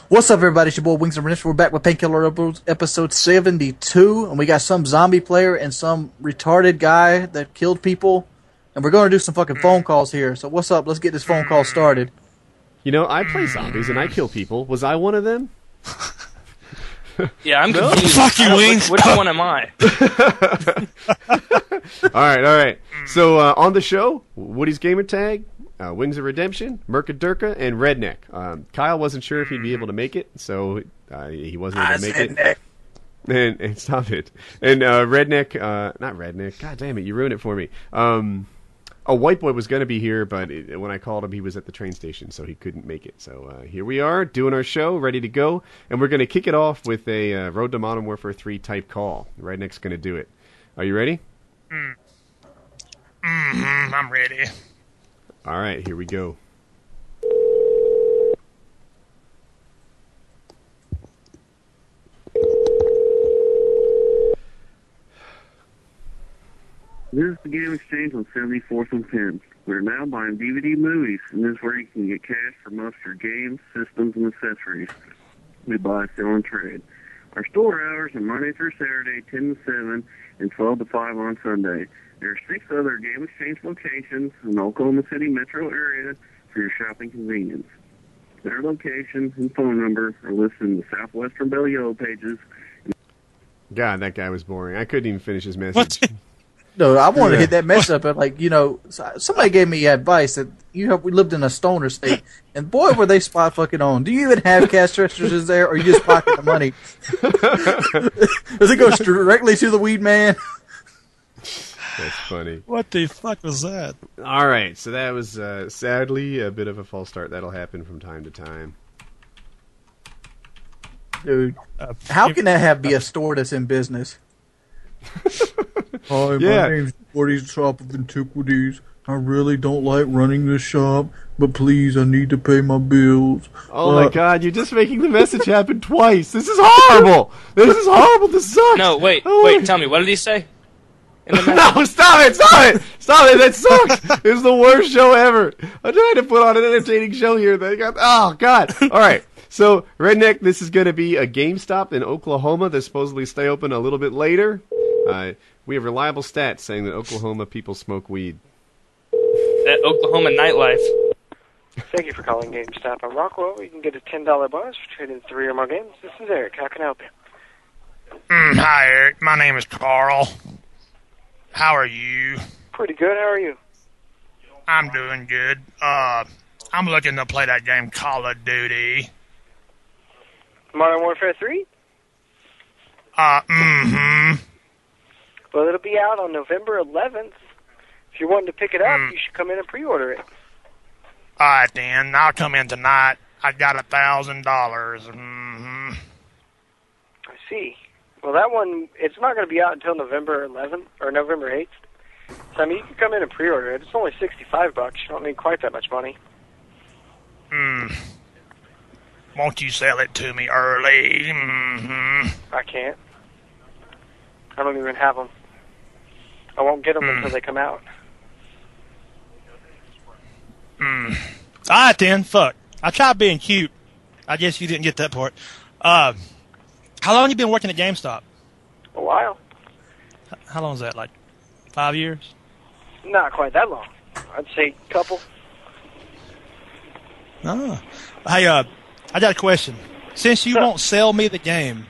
What's up, everybody? It's your boy Wings and Redneck. We're back with Painkiller episode 72, and we got some zombie player and some retarded guy that killed people, and we're going to do some fucking phone calls here. So what's up? Let's get this phone call started. You know, I play zombies and I kill people. Was I one of them? Yeah, I'm confused. Fuck you, Wings. Which one am I? All right. So on the show, WoodysGamertag, Wings of Redemption, Murka and Redneck. Kyle wasn't sure if he'd be able to make it, so he wasn't able to make it. And stop it. And Redneck, not Redneck. God damn it, you ruined it for me. A white boy was going to be here, but when I called him, he was at the train station, so he couldn't make it. So here we are, doing our show, ready to go, and we're going to kick it off with a Road to Modern Warfare 3 type call. Redneck's going to do it. Are you ready? I'm ready. All right, here we go. This is the Game Exchange on 74th and Penn. We're now buying DVD movies, and this is where you can get cash for most of your games, systems, and accessories. We buy, sell, and trade. Our store hours are Monday through Saturday, 10 to 7, and 12 to 5 on Sunday. There are 6 other Game Exchange locations in the Oklahoma City metro area for your shopping convenience. Their location and phone number are listed in the Southwestern Bell Yellow pages. God, that guy was boring. I couldn't even finish his message. What? No, I wanted to hit that mess up. Like, you know, somebody gave me advice that we lived in a stoner state, and boy, were they spot fucking on. Do you even have cash registers there, or you just pocket the money? Does it go directly to the weed man? That's funny. What the fuck was that? All right, so that was sadly a bit of a false start. That'll happen from time to time. Dude, how can that be a store that's in business? Hi, Yeah. my name's Woody's Shop of Antiquities. I really don't like running this shop, but please, I need to pay my bills. Oh my God, you're just making the message happen twice. This is horrible. This sucks. No, wait, tell me, what did he say? No, stop it. That sucks. It's the worst show ever. I'm trying to put on an entertaining show here. Oh, God. All right. So, Redneck, this is going to be a Gamestop in Oklahoma that supposedly stay open a little bit later. We have reliable stats saying that Oklahoma people smoke weed. That Oklahoma nightlife. Thank you for calling GameStop on Rockwell. You can get a $10 bonus for trading 3 or more games. This is Eric. How can I help you? Hi, Eric. My name is Carl. How are you? Pretty good. How are you? I'm doing good. I'm looking to play that game Call of Duty. Modern Warfare 3? Well, it'll be out on November 11th. If you're wanting to pick it up, you should come in and pre-order it. All right, then. I'll come in tonight. I got $1,000. I see. Well, that one, it's not going to be out until November 11th or November 8th. So, I mean, you can come in and pre-order it. It's only $65. You don't need quite that much money. Won't you sell it to me early? I can't. I don't even have them. I won't get them until they come out. All right, then. Fuck. I tried being cute. I guess you didn't get that part. How long you been working at GameStop? A while. How long is that? Like 5 years? Not quite that long. I'd say a couple. Oh. Hey, I got a question. Since you won't sell me the game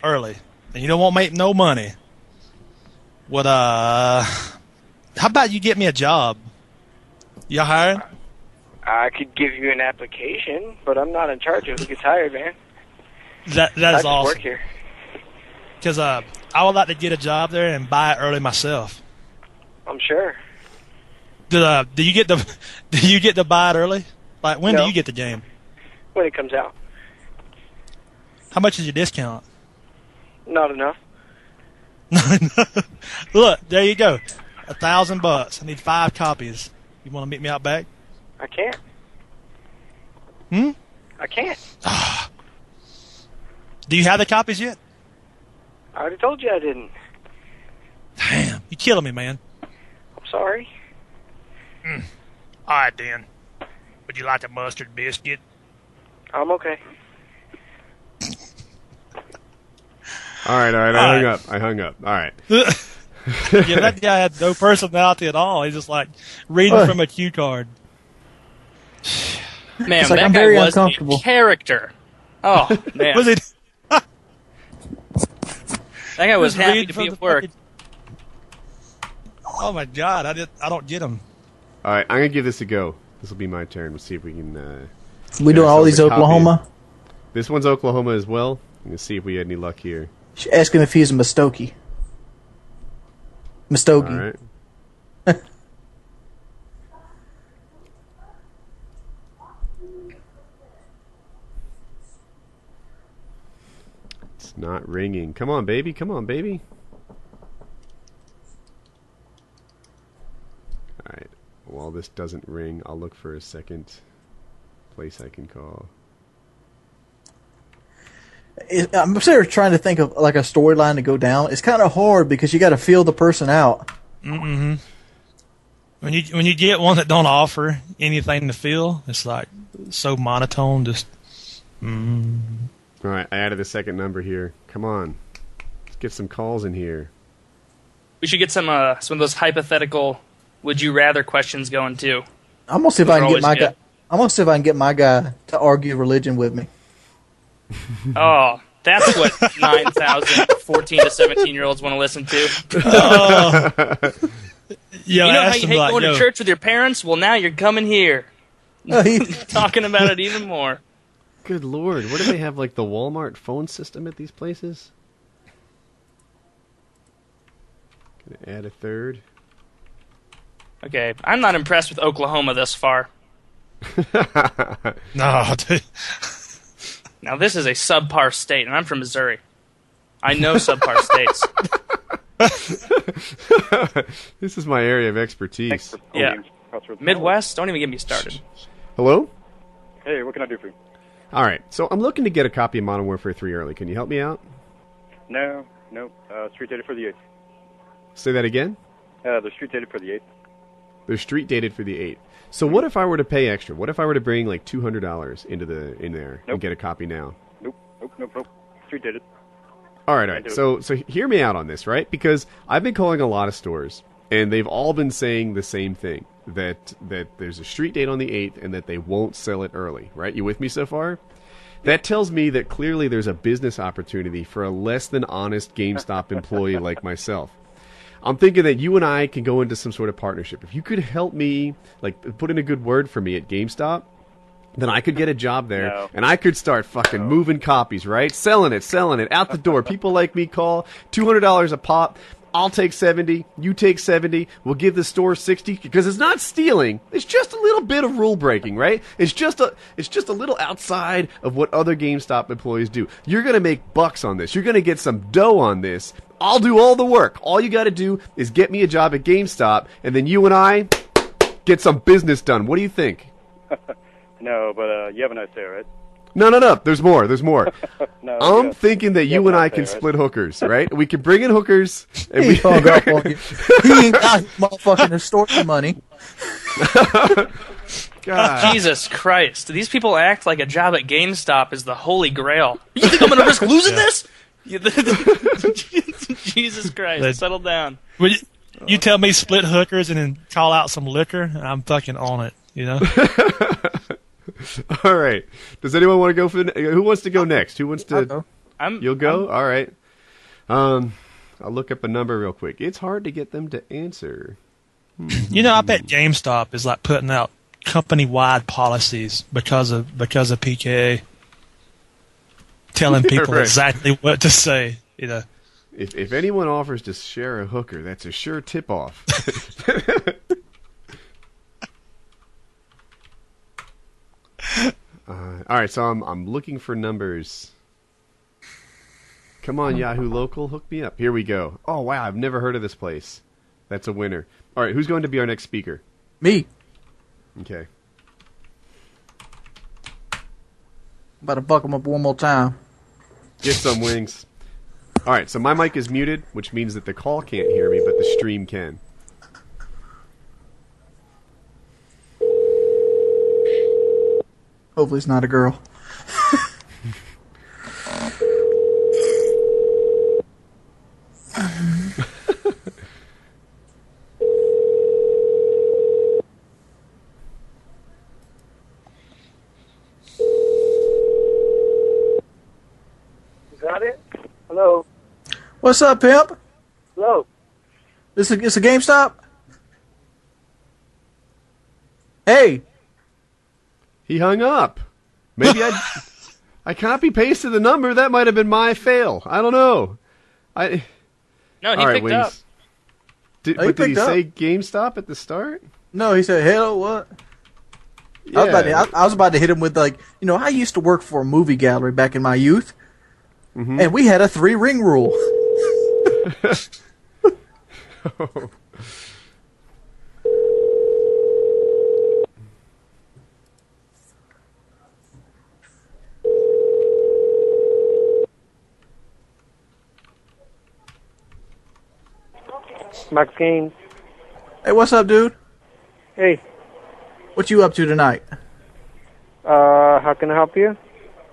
early, and you don't want to make no money, how about you get me a job? You hiring? I could give you an application, but I'm not in charge of who gets hired, man. That is I just awesome. work here. Because I would like to get a job there and buy it early myself. I'm sure. Do you get to buy it early? Like when No. do you get the game? When it comes out. How much is your discount? Not enough. Look, there you go. $1,000. I need 5 copies. You want to meet me out back? I can't. I can't. Do you have the copies yet? I already told you I didn't. Damn, you killing me, man. I'm sorry. All right, then. Would you like a mustard biscuit? I'm okay. All right. I hung up. All right. Yeah, that guy had no personality at all. He's just like reading from a cue card. Man, like, that I'm guy very was uncomfortable. a character. Oh, man. Was it? That guy was happy reading to from be the at work. Oh my God, I don't get him. All right, I'm gonna give this a go. This will be my turn. We'll see if we can. We doing all these ourselves a copy. Oklahoma? This one's Oklahoma as well. Let's see if we had any luck here. Ask him if he's a Muskogee. All right. It's not ringing. Come on, baby. Come on, baby. All right. While this doesn't ring, I'll look for a second place I can call. I'm sitting here trying to think of like a storyline to go down. It's kind of hard because you got to feel the person out. Mm-hmm. When you get one that don't offer anything to feel, it's like so monotone. Just. All right, I added a second number here. Come on, let's get some calls in here. We should get some of those hypothetical would you rather questions going too. I'm gonna see if I can get Those are my always guy. I'm gonna see if I can get my guy to argue religion with me. Oh, that's what 9,000 14 to 17-year-olds want to listen to. Yeah, You know how you hate going to church with your parents? Well, now you're coming here. Talking about it even more. Good Lord, what do they have, like the Walmart phone system at these places? Gonna add a third. Okay, I'm not impressed with Oklahoma thus far. No, dude. Now, this is a subpar state, and I'm from Missouri. I know subpar states. This is my area of expertise. Yeah. Midwest? Don't even get me started. Hello? Hey, what can I do for you? All right, so I'm looking to get a copy of Modern Warfare 3 early. Can you help me out? No. Street dated for the 8th. Say that again? They're street dated for the 8th. They're street dated for the 8th. So what if I were to pay extra? What if I were to bring like $200 in there and get a copy now? Nope. Street dated. All right. So hear me out on this, right? Because I've been calling a lot of stores, and they've all been saying the same thing, that there's a street date on the 8th and that they won't sell it early, right? You with me so far? That tells me that clearly there's a business opportunity for a less than honest GameStop employee like myself. I'm thinking that you and I can go into some sort of partnership. If you could help me, like, put in a good word for me at GameStop, then I could get a job there, and I could start fucking moving copies, right? Selling it, out the door. People like me call, $200 a pop. I'll take 70, you take 70, we'll give the store 60, because it's not stealing, it's just a little bit of rule breaking, right? It's just a little outside of what other GameStop employees do. You're going to make bucks on this, you're going to get some dough on this, I'll do all the work. All you got to do is get me a job at GameStop, and then you and I get some business done. What do you think? No, but you have a nice day, right? No. There's more. No, I'm thinking that you and I can split hookers, right? We can bring in hookers. And He hung up on you. He ain't got motherfucking extortion money. God. Jesus Christ. These people act like a job at GameStop is the holy grail. You think I'm going to risk losing this? Jesus Christ, settle down. You tell me split hookers and then call out some liquor, I'm fucking on it, you know? All right. Does anyone want to go for who wants to go next? Who wants to? You'll go? All right. I'll look up a number real quick. It's hard to get them to answer. You know, I bet GameStop is like putting out company-wide policies because of PKA, telling people exactly what to say. You know, if anyone offers to share a hooker, that's a sure tip-off. All right, so I'm looking for numbers. Come on, Yahoo Local, hook me up. Here we go. Oh wow, I've never heard of this place. That's a winner. All right, who's going to be our next speaker? Me. Okay. About to buck him up one more time. Get some wings. All right, so my mic is muted, which means that the call can't hear me, but the stream can. Hopefully it's not a girl. what's up, pimp? Hello. It's a GameStop? Hey. He hung up. Maybe I copy pasted the number. That might have been my fail. I don't know. No, he All right, picked up. Did he say GameStop at the start? No, he said, hell, what? Yeah. I was about to hit him with, like, I used to work for a movie gallery back in my youth, and we had a 3-ring rule. Oh. Max Games. Hey, what's up, dude? Hey. What you up to tonight? How can I help you?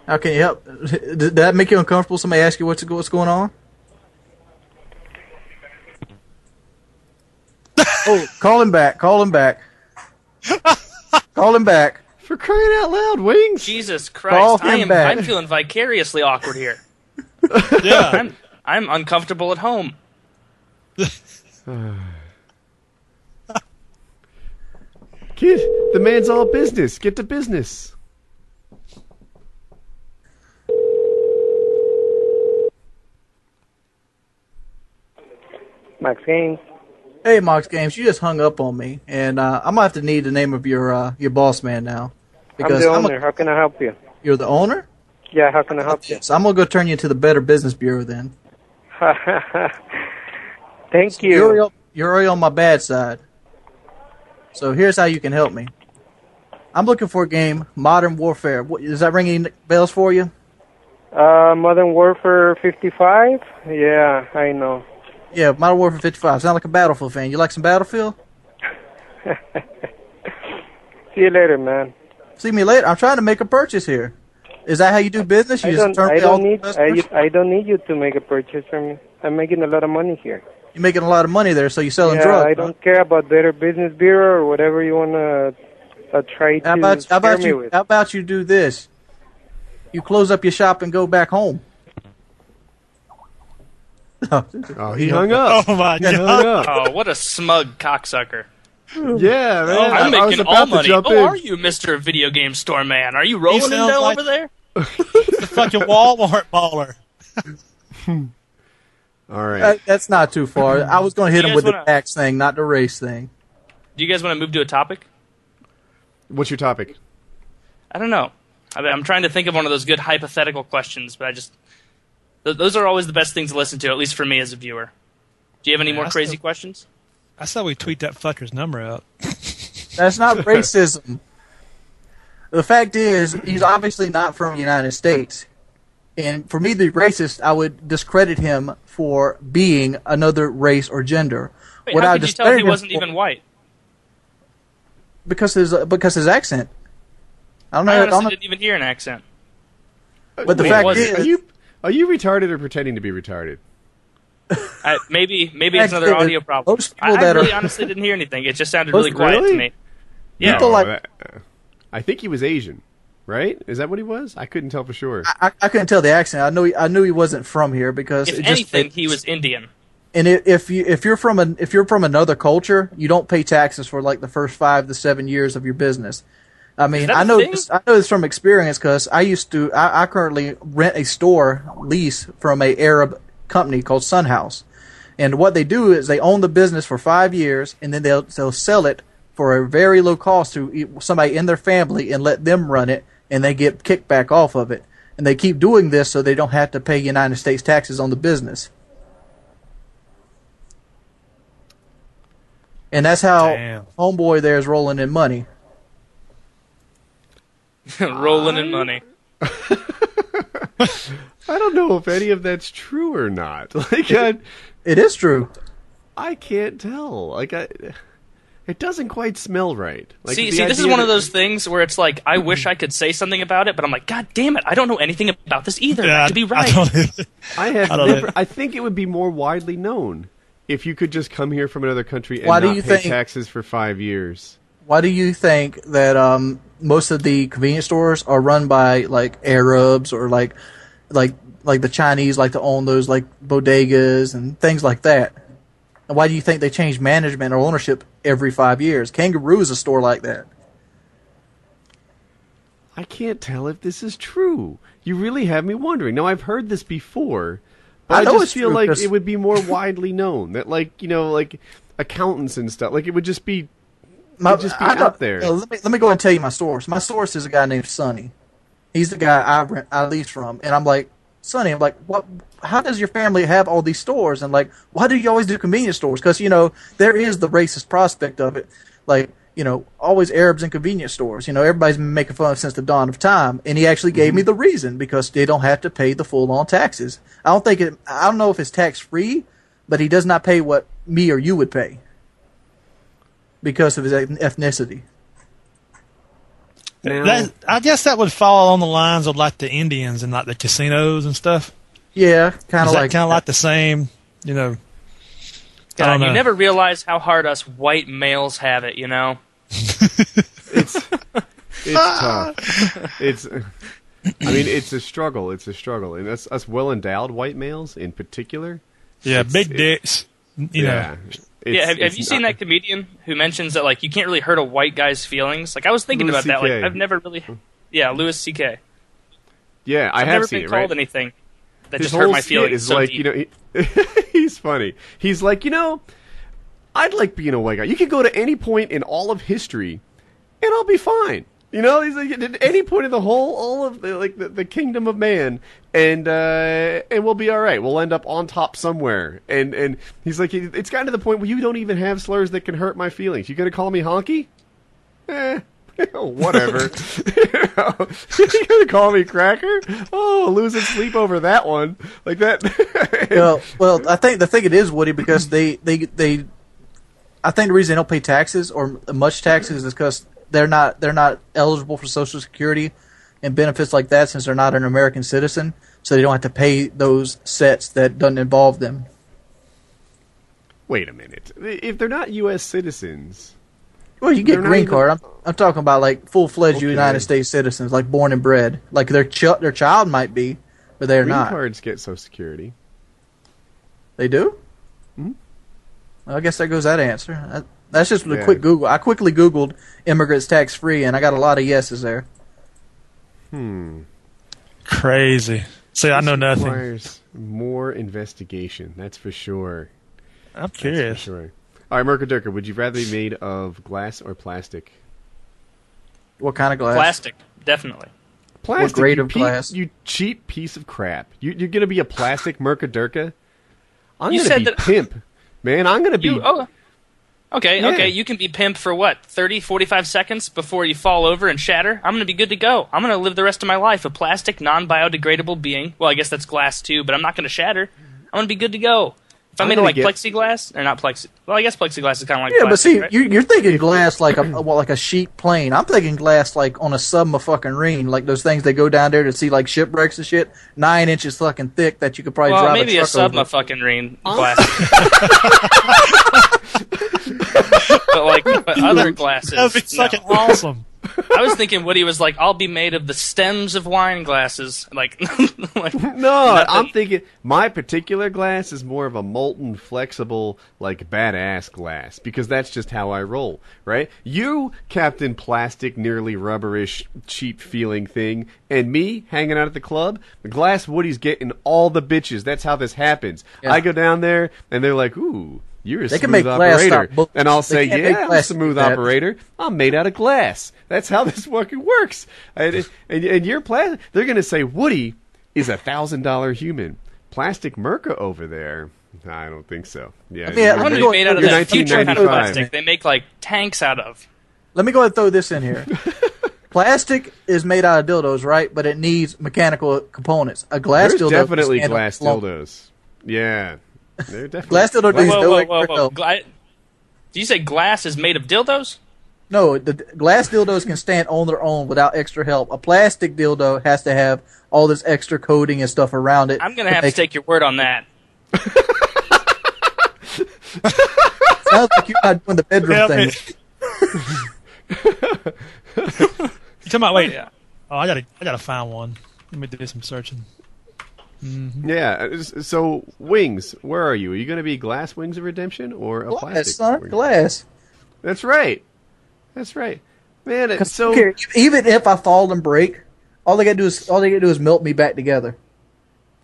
How can you help? Did that make you uncomfortable? Somebody ask you what's going on? Oh, call him back. Call him back. Call him back. For crying out loud, Wings! Jesus Christ, back. I'm feeling vicariously awkward here. Yeah. I'm uncomfortable at home. Kid, the man's all business. Get to business. Max Games. Hey, Mox Games, you just hung up on me, and I'm gonna have to need the name of your boss man now. I'm the owner. How can I help you? You're the owner? Yeah, how can I help you? So I'm gonna go turn you into the Better Business Bureau then. Thank you. You're already on my bad side. So here's how you can help me. I'm looking for a game, Modern Warfare. Does that ring any bells for you? Modern Warfare 55? Yeah, I know. Yeah, Modern Warfare 55. Sound like a Battlefield fan. You like some Battlefield? See you later, man. See me later. I'm trying to make a purchase here. Is that how you do business? You just turn me all the customers? I don't need you to make a purchase from me. I'm making a lot of money here. You're making a lot of money there, so you're selling Yeah, drugs. I don't care about Better Business Bureau or whatever you want to try to scare me with. How about you do this? You close up your shop and go back home. Oh, he hung up. Oh, my He hung God. up. Oh, what a smug cocksucker. Yeah, man. I'm I was making about all to money. jump Oh, in. are you, Mr. Video Game Store Man? Are you rolling in sounds dough like- over there? The fucking Walmart baller. All right. That's not too far. I was going to hit You him guys with the wanna- tax thing, not the race thing. Do you guys want to move to a topic? What's your topic? I don't know. I'm trying to think of one of those good hypothetical questions, but I just... Those are always the best things to listen to, at least for me as a viewer. Do you have any more that's crazy the- questions? I saw we tweet that fucker's number out. That's not racism. The fact is, he's obviously not from the United States. And for me to be racist, I would discredit him for being another race or gender. Wait, What how I could you tell discredit he him wasn't for- even white? Because his accent. I don't know. I I honestly don't know didn't even hear an accent. but the Wait, fact was is, it? Are you retarded or pretending to be retarded? Maybe it's another Actually, audio problem. most people I that really are- honestly didn't hear anything. It just sounded Most- really quiet really? to me. Yeah. People like- I think he was Asian, right? Is that what he was? I couldn't tell for sure. I couldn't tell the accent. I knew he wasn't from here because If it just anything, he was Indian. And if you're from another culture, you don't pay taxes for like the first 5 to 7 years of your business. I mean, that I a know thing? this, I know this from experience because I currently rent a store lease from a Arab company called Sun House, and what they do is they own the business for 5 years, and then they'll sell it for a very low cost to somebody in their family and let them run it, and they get kickback off of it, and they keep doing this so they don't have to pay United States taxes on the business. And that's how Damn. homeboy there is rolling in money. Rolling in money. I don't know if any of that's true or not. Like, It is true. I can't tell. Like, it doesn't quite smell right. Like, See, the this is idea one of that- those things where it's like, I wish I could say something about it, but I'm like, God damn it, I don't know anything about this either. Yeah, I could be right. I don't never. know. I think it would be more widely known if you could just come here from another country and Why do not you pay think- taxes for 5 years. Why do you think that most of the convenience stores are run by like Arabs or like like the Chinese like to own those like bodegas and things like that. And why do you think they change management or ownership every 5 years? Kangaroo is a store like that. I can't tell if this is true. You really have me wondering. Now, I've heard this before, but I just feel like it would be more widely known that, like, you know, like accountants and stuff, like it would just be, out there. Let me go and tell you my source. My source is a guy named Sonny. He's the guy I lease from, and I'm like, Sonny, I'm like, what? How does your family have all these stores? And like, why do you always do convenience stores? Because, you know, there is the racist prospect of it. Like, you know, always Arabs in convenience stores. You know, everybody's been making fun of since the dawn of time. And he actually gave me the reason, because they don't have to pay the full-on taxes. I don't know if it's tax-free, but he does not pay what me or you would pay because of his ethnicity. I guess that would fall on the lines of like the Indians and like the casinos and stuff. Yeah, kind of like the same, you know. God, you never realize how hard us white males have it, you know. It's tough. It's a struggle. It's a struggle, and us well-endowed white males in particular. Yeah, big dicks. You know. Have you seen that comedian who mentions that like you can't really hurt a white guy's feelings? Like I was thinking about that. Like I've never really. Yeah, Louis C.K. Yeah, I have seen it. I've never been called anything that just hurt my feelings. Is so like, deep. you know, he's funny. He's like, you know, I'd like being a white guy. You could go to any point in all of history, and I'll be fine. You know, he's like at any point in all of the kingdom of man, and we'll be all right. We'll end up on top somewhere. And he's like, it's gotten to the point where you don't even have slurs that can hurt my feelings. You gonna call me honky? Whatever. You gonna call me cracker? Oh, losing sleep over that one like that. well, I think the thing it is, Woody, because I think the reason they don't pay taxes or much taxes is because they're not eligible for Social Security and benefits like that since they're not an American citizen, so they don't have to pay those sets that doesn't involve them. Wait a minute. If they're not U.S. citizens, well, you get green card. I'm talking about like full-fledged United States citizens, like born and bred. Like their child might be, but they're not. Green cards get Social Security. They do? Mm-hmm. Well, I guess there goes that answer. That's just a quick Google. I quickly Googled immigrants tax-free, and I got a lot of yeses there. Crazy. See, I know nothing. Requires more investigation, that's for sure. I'm curious. That's for sure. All right, Murka Durka, would you rather be made of glass or plastic? What kind of glass? Plastic, definitely. Plastic. What grade of glass? You cheap piece of crap. You're going to be a plastic Murka Durka? I'm going to be pimp. Man, I'm going to be... Okay, you can be pimp for what, 30, 45 seconds before you fall over and shatter? I'm going to be good to go. I'm going to live the rest of my life a plastic, non-biodegradable being. Well, I guess that's glass too, but I'm not going to shatter. I'm going to be good to go. If I made it like plexiglass, or not plexi... Well, I guess plexiglass is kind of like plastic, but see, right? you're thinking glass like a sheet plane. I'm thinking glass like on a sub-mafcking-rine, like those things they go down there to see like shipwrecks and shit, 9 inches fucking thick that you could probably drive maybe a a truck over. sub-mafcking-rine glass. but other glasses. That would be fucking awesome. I was thinking Woody was like, I'll be made of the stems of wine glasses. Like no, I'm thinking my particular glass is more of a molten, flexible, like badass glass, because that's just how I roll, right? You, Captain Plastic, nearly rubberish, cheap feeling thing, and me hanging out at the club, the glass Woody's getting all the bitches. That's how this happens. Yeah. I go down there, and they're like, ooh, you're a smooth operator. And I'll say, yeah, I'm a smooth operator. I'm made out of glass. That's how this fucking works. And you're plastic. They're going to say, Woody is $1,000 human. Plastic Murka over there. I don't think so. Yeah, I'm going to be made out of that future kind of plastic they make like tanks out of. Let me go ahead and throw this in here. Plastic is made out of dildos, right? But it needs mechanical components. A glass dildo. There's definitely glass dildos. Yeah. They're definitely... Glass dildo. Did you say glass is made of dildos? No, the glass dildos can stand on their own without extra help. A plastic dildo has to have all this extra coating and stuff around it. I'm going to have to take your word on that. Sounds like you're not doing the bedroom thing. You talking about, wait. Yeah. Oh, I gotta find one. Let me do some searching. Yeah. So, Wings, where are you? Are you going to be glass Wings of Redemption or a plastic? Son, Wings? glass. That's right. Man, so here, even if I fall and break, all they gotta do is melt me back together.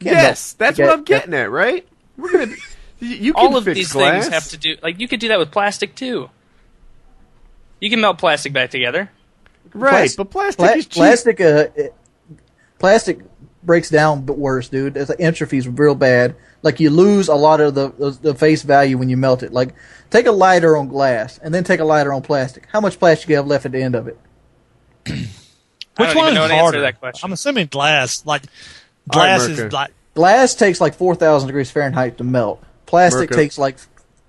Yes, that's what I'm getting at, right? We're gonna. You can all of fix these glass. things have to do. Like you could do that with plastic too. You can melt plastic back together. Right, but plastic is cheap. Plastic breaks down but worse, dude. The entropy's real bad. Like you lose a lot of the face value when you melt it. Like take a lighter on glass and then take a lighter on plastic. How much plastic do you have left at the end of it? Which one is harder? That question. I'm assuming glass. Like glass Murka. is like Glass takes like 4,000 degrees Fahrenheit to melt. Plastic Murka. takes like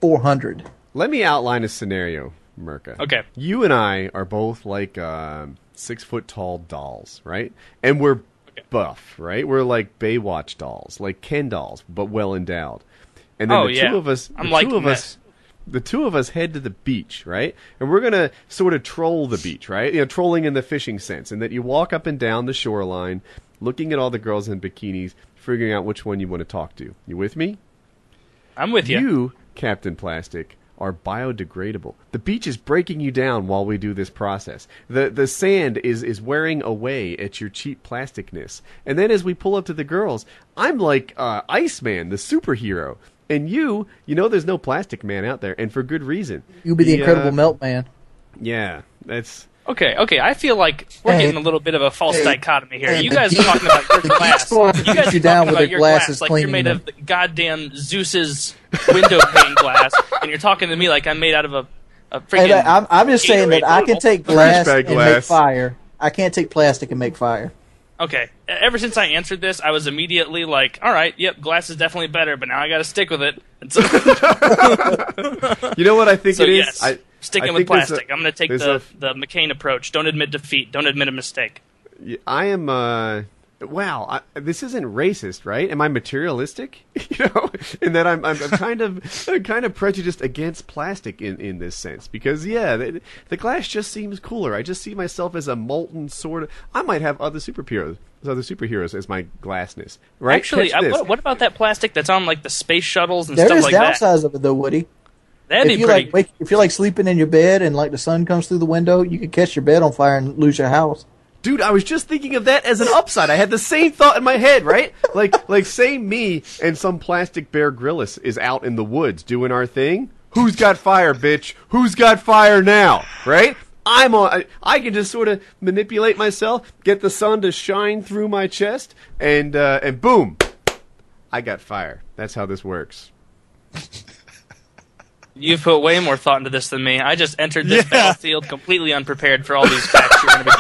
400. Let me outline a scenario, Murka. Okay. You and I are both like 6 foot tall dolls, right? And we're buff, right? We're like Baywatch dolls, like Ken dolls, but well endowed. And then two of us, the two of us head to the beach, right? And we're gonna sort of troll the beach, right? You know, trolling in the fishing sense, and that you walk up and down the shoreline, looking at all the girls in bikinis, figuring out which one you want to talk to. You with me? I'm with you. You, Captain Plastic, are biodegradable. The beach is breaking you down while we do this process. The sand is wearing away at your cheap plasticness. And then as we pull up to the girls, I'm like Iceman, the superhero. And you know there's no plastic man out there, and for good reason. You'll be the Incredible Melt Man. Yeah, that's... Okay, I feel like we're getting a little bit of a false dichotomy here. You guys are talking about your glass. You guys are talking about your glass like you're made of the goddamn Zeus's window pane glass, and you're talking to me like I'm made out of a freaking... Hey, I'm just saying that I can take glass and make fire. I can't take plastic and make fire. Okay, ever since I answered this, I was immediately like, all right, yep, glass is definitely better, but now I got to stick with it. So you know what I think it is? Yes, sticking with plastic. I'm going to take the McCain approach. Don't admit defeat. Don't admit a mistake. I am... wow, this isn't racist, right? Am I materialistic? You know, in that I'm kind of prejudiced against plastic in this sense because the glass just seems cooler. I just see myself as a molten sort of. I might have other superheroes as my glassness, right? Actually, what about that plastic that's on like the space shuttles and stuff like that? There is downsides of it though, Woody. That'd be pretty. If you're like sleeping in your bed and like the sun comes through the window, you could catch your bed on fire and lose your house. Dude, I was just thinking of that as an upside. I had the same thought in my head, right? Like say me and some plastic Bear Grylls is out in the woods doing our thing. Who's got fire, bitch? Who's got fire now? Right? I can just sort of manipulate myself, get the sun to shine through my chest, and boom, I got fire. That's how this works. You've put way more thought into this than me. I just entered this battlefield completely unprepared for all these facts you're going to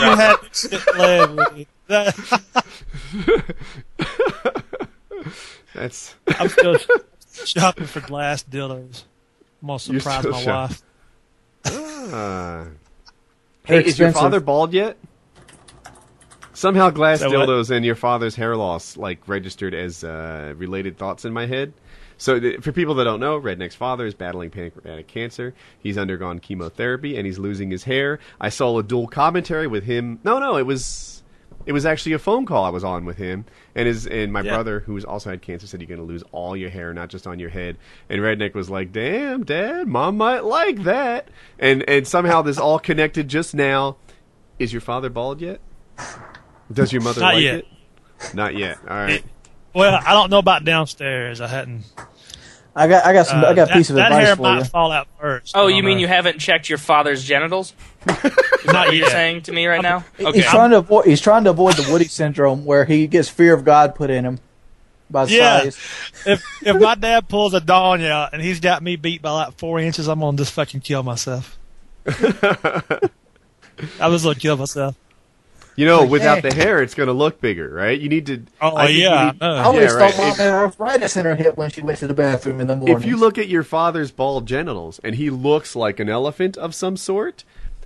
be dropping. I'm still shopping for glass dildos. I'm going to surprise my wife. Hey, is your father bald yet? Somehow glass dildos and your father's hair loss registered as related thoughts in my head. So for people that don't know, Redneck's father is battling pancreatic cancer. He's undergone chemotherapy, and he's losing his hair. I saw a dual commentary with him. No, it was actually a phone call I was on with him. And my brother, who's also had cancer, said you're going to lose all your hair, not just on your head. And Redneck was like, damn, Dad, Mom might like that. And somehow this all connected just now. Is your father bald yet? Does your mother like it? Not yet. All right. Well, I don't know about downstairs. I hadn't. I got a piece of advice that hair for might you. fall out first. Oh, you mean you haven't checked your father's genitals? Is that what you're saying to me right now? Okay. He's trying to avoid the Woody syndrome where he gets fear of God put in him by size. If my dad pulls a Dawn out and he's got me beat by like 4 inches, I'm gonna just fucking kill myself. I was gonna kill myself. You know, without the hair, it's going to look bigger, right? You need to... I always thought Mom had arthritis in her hip when she went to the bathroom in the morning. If you look at your father's bald genitals and he looks like an elephant of some sort,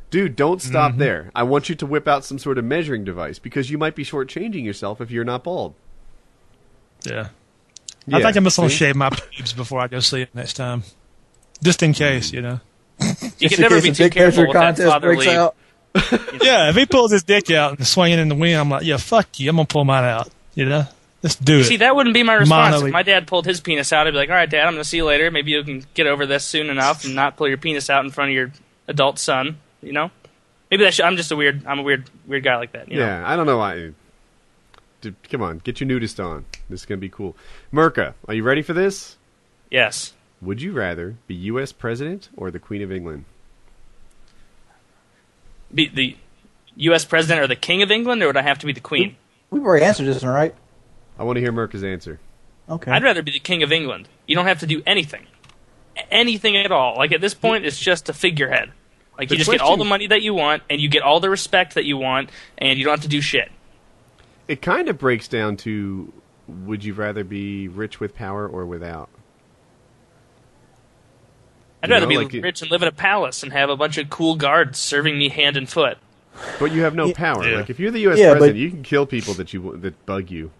dude, don't stop there. I want you to whip out some sort of measuring device because you might be shortchanging yourself if you're not bald. Yeah. I think I'm just going to shave my pubes before I go see it next time. Just in case, you know. You can never be too careful with that fatherly... Yeah, if he pulls his dick out and swinging in the wind, I'm like, yeah, fuck you. I'm going to pull mine out, you know? Let's do it. See, that wouldn't be my response. Mono- If my dad pulled his penis out, I'd be like, all right, Dad, I'm going to see you later. Maybe you can get over this soon enough and not pull your penis out in front of your adult son, you know? Maybe I'm just I'm a weird guy like that, you know? I don't know why. Dude, come on, get your nudist on. This is going to be cool. Murka, are you ready for this? Yes. Would you rather be U.S. President or the Queen of England? Be the U.S. President or the King of England, or would I have to be the Queen? We've already answered this one, right? I want to hear Murka's answer. Okay. I'd rather be the King of England. You don't have to do anything. Anything at all. Like, at this point, it's just a figurehead. Like, you just get all the money that you want, and you get all the respect that you want, and you don't have to do shit. It kind of breaks down to, would you rather be rich with power or without? I'd rather be rich and live in a palace and have a bunch of cool guards serving me hand and foot. But you have no power. Yeah. Like, if you're the U.S. president, you can kill people that bug you.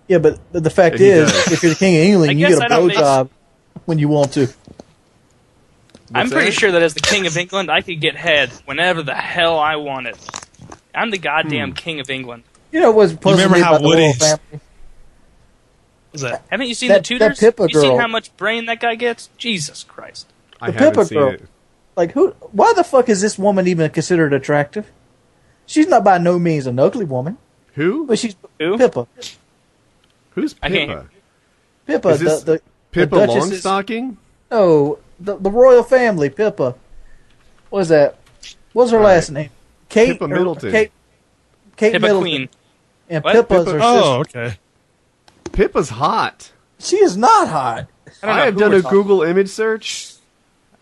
Yeah, but the fact is, if you're the King of England, you get a blowjob when you want to. I'm pretty sure that as the King of England, I could get head whenever the hell I wanted. I'm the goddamn King of England. You know what's supposed to be about the royal family? What's that? Haven't you seen the Tudors? Pippa You seen girl. how much brain that guy gets? Jesus Christ. I The haven't Pippa seen girl. it. Like, why the fuck is this woman even considered attractive? She's not by no means an ugly woman, Who? but she's Who? Pippa. Who's I can't Pippa? Pippa, Is this the Pippa Duchess is- Longstocking? No, the royal family, Pippa. What is that? What's her last name? Kate. Pippa Middleton. Kate Pippa Middleton. Queen. And What? Pippa's Pippa- her Oh, sister. okay. Pippa's hot. She is not hot. I don't know I have who done we're a talking- Google image search.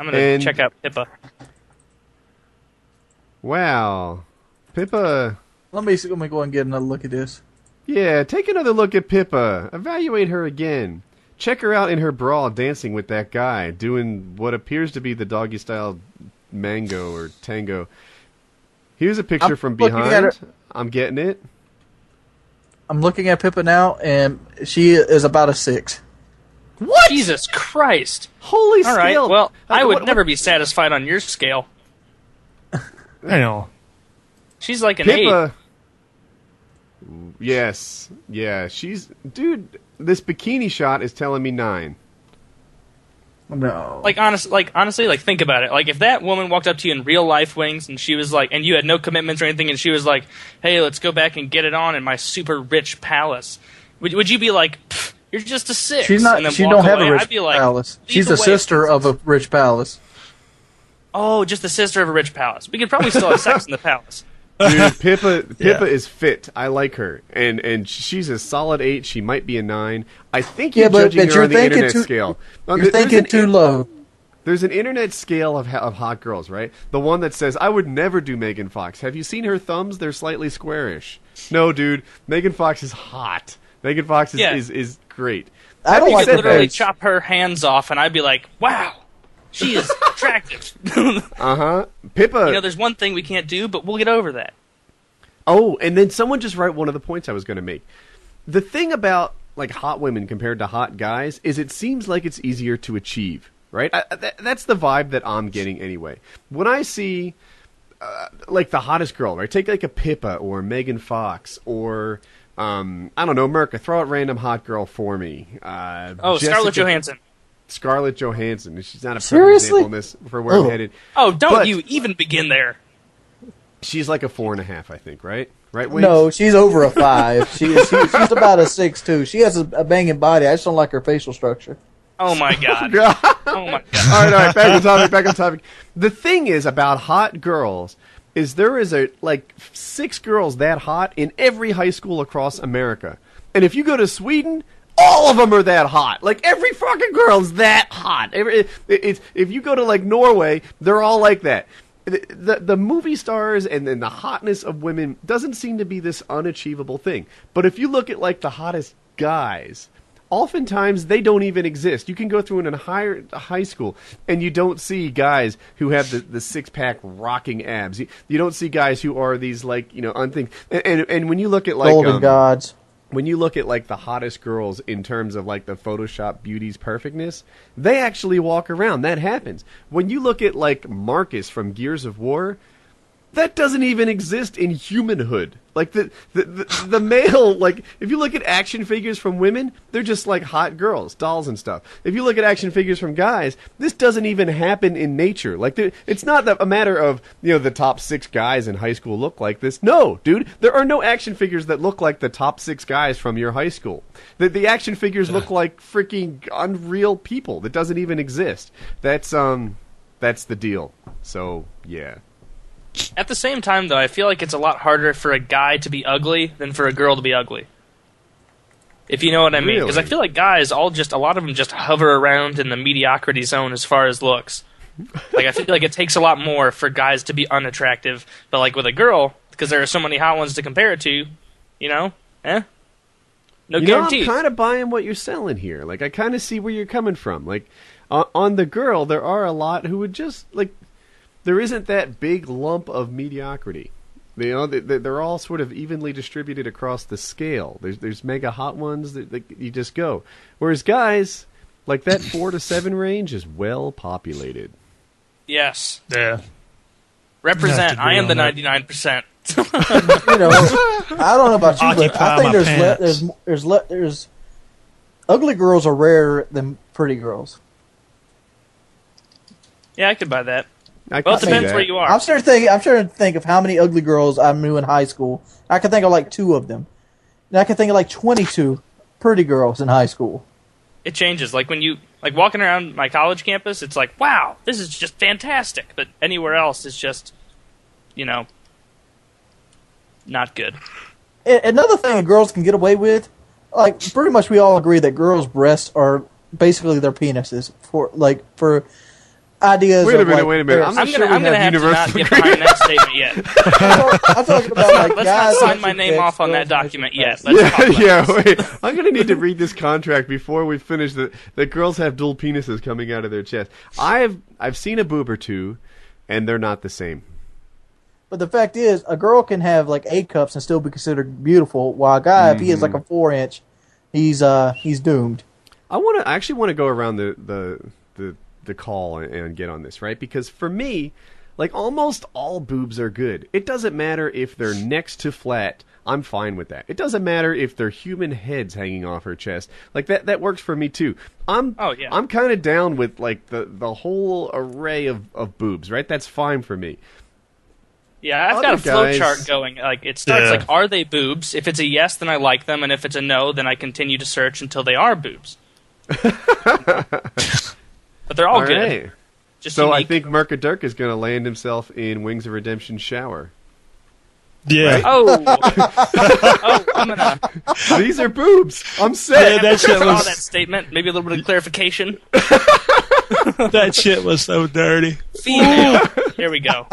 I'm going and- to check out Pippa. Wow. Pippa. Let me go and get another look at this. Yeah, take another look at Pippa. Evaluate her again. Check her out in her bra dancing with that guy, doing what appears to be the doggy-style mango or tango. Here's a picture I'm from looking at behind. her. I'm getting it. I'm looking at Pippa now, and she is about a 6. What? Jesus Christ. Holy All right, scale. well, I would what- never be satisfied on your scale. Hang on. She's like an 8. Pippa. Yes. Yeah, she's... Dude, this bikini shot is telling me 9. No. Honestly, think about it. Like, if that woman walked up to you in real life, Wings, and she was like, and you had no commitments or anything, and she was like, hey, let's go back and get it on in my super rich palace, would you be like, you're just a 6? She's not. And then She walk don't have away? a rich I'd be like, palace. lead She's the the way. sister of a rich palace. Oh, just the sister of a rich palace. We could probably still have sex in the palace. Dude, Pippa Yeah. is fit. I like her, and she's a solid 8. She might be a 9. I think Yeah, you're but judging her you're on the thinking internet too- scale. You're thinking too low. There's an internet scale of hot girls, right? The one that says, I would never do Megan Fox. Have you seen her thumbs? They're slightly squarish. No, dude. Megan Fox is hot. Megan Fox is great. I don't Having like said her Literally face. chop her hands off, and I'd be like, wow, she is attractive. Uh-huh. Pippa. You know, there's one thing we can't do, but we'll get over that. Oh, and then someone just wrote one of the points I was going to make. The thing about like hot women compared to hot guys is it seems like it's easier to achieve, right? That's the vibe that I'm getting anyway. When I see like the hottest girl, right? Take like a Pippa or Megan Fox or I don't know, Murka. Throw out random hot girl for me. Scarlett Johansson. Scarlett Johansson. She's not a perfect Seriously? example in this for where I'm headed. Oh, don't But- you even begin there. She's like a 4.5, I think, right? Right, Wings? No, she's over a 5. She's about a 6 too. She has a banging body. I just don't like her facial structure. Oh my god. all Oh my god. right, back on topic. The thing is about hot girls is there is like 6 girls that hot in every high school across America. And if you go to Sweden, all of them are that hot. Like every fucking girl's that hot. If you go to like Norway, they're all like that. The movie stars and then the hotness of women doesn't seem to be this unachievable thing. But if you look at like the hottest guys, oftentimes they don't even exist. You can go through in a high school and you don't see guys who have the 6-pack rocking abs. You don't see guys who are these like, unthink. And when you look at like Golden gods. when you look at like the hottest girls in terms of like the Photoshop beauty's perfectness, they actually walk around. That happens. When you look at like Marcus from Gears of War, That doesn't even exist in humanhood. Like the male, like if you look at action figures from women, they're just like hot girls, dolls and stuff. If you look at action figures from guys, this doesn't even happen in nature. Like it's not a matter of, the top 6 guys in high school look like this. No, dude, there are no action figures that look like the top 6 guys from your high school. The action figures look like freaking unreal people. That doesn't even exist. That's the deal. So, yeah. At the same time, though, I feel like it's a lot harder for a guy to be ugly than for a girl to be ugly. If you know what I mean. Because I feel like guys, a lot of them just hover around in the mediocrity zone as far as looks. Like, I feel like it takes a lot more for guys to be unattractive. But, like, with a girl, because there are so many hot ones to compare it to, No guarantee. I'm kind of buying what you're selling here. Like, I kind of see where you're coming from. Like, on the girl, there are a lot who would just, like... There isn't that big lump of mediocrity. They're all sort of evenly distributed across the scale. There's mega hot ones that you just go. Whereas guys, like that 4 to 7 range is well populated. Yes. Yeah. Represent. I am the 99%. I don't know about you, but I think there's ugly girls are rarer than pretty girls. Yeah, I could buy that. Well, it depends where you are. I'm trying to think of how many ugly girls I knew in high school. I can think of like 2 of them. And I can think of like 22 pretty girls in high school. It changes. Like when you walking around my college campus, it's like, wow, this is just fantastic. But anywhere else, it's just, not good. Another thing girls can get away with, like pretty much we all agree that girls' breasts are basically their penises for ideas. Wait a minute. I'm gonna have to not get behind that statement yet. I'm talking about let's not sign my name off on that document yet. Wait. I'm gonna need to read this contract before we finish. That girls have dual penises coming out of their chest. I've seen a boob or two, and they're not the same. But the fact is, a girl can have like A cups and still be considered beautiful, while a guy, if he has like a 4-inch, he's doomed. I actually want to go around the call and get on this, right? Because for me, like almost all boobs are good. It doesn't matter if they're next to flat. I'm fine with that. It doesn't matter if they're human heads hanging off her chest. Like that works for me too. I'm kind of down with like the whole array of boobs, right? That's fine for me. Yeah, I've got a flow chart going. Like it starts like, are they boobs? If it's a yes, then I like them, and if it's a no, then I continue to search until they are boobs. But they're all good. Right. Just so unique. I think Murka Dirk is going to land himself in Wings of Redemption shower. Yeah. Right? I'm gonna. These are boobs. I'm saying that shit was that statement. Maybe a little bit of clarification. That shit was so dirty. Female. Here we go.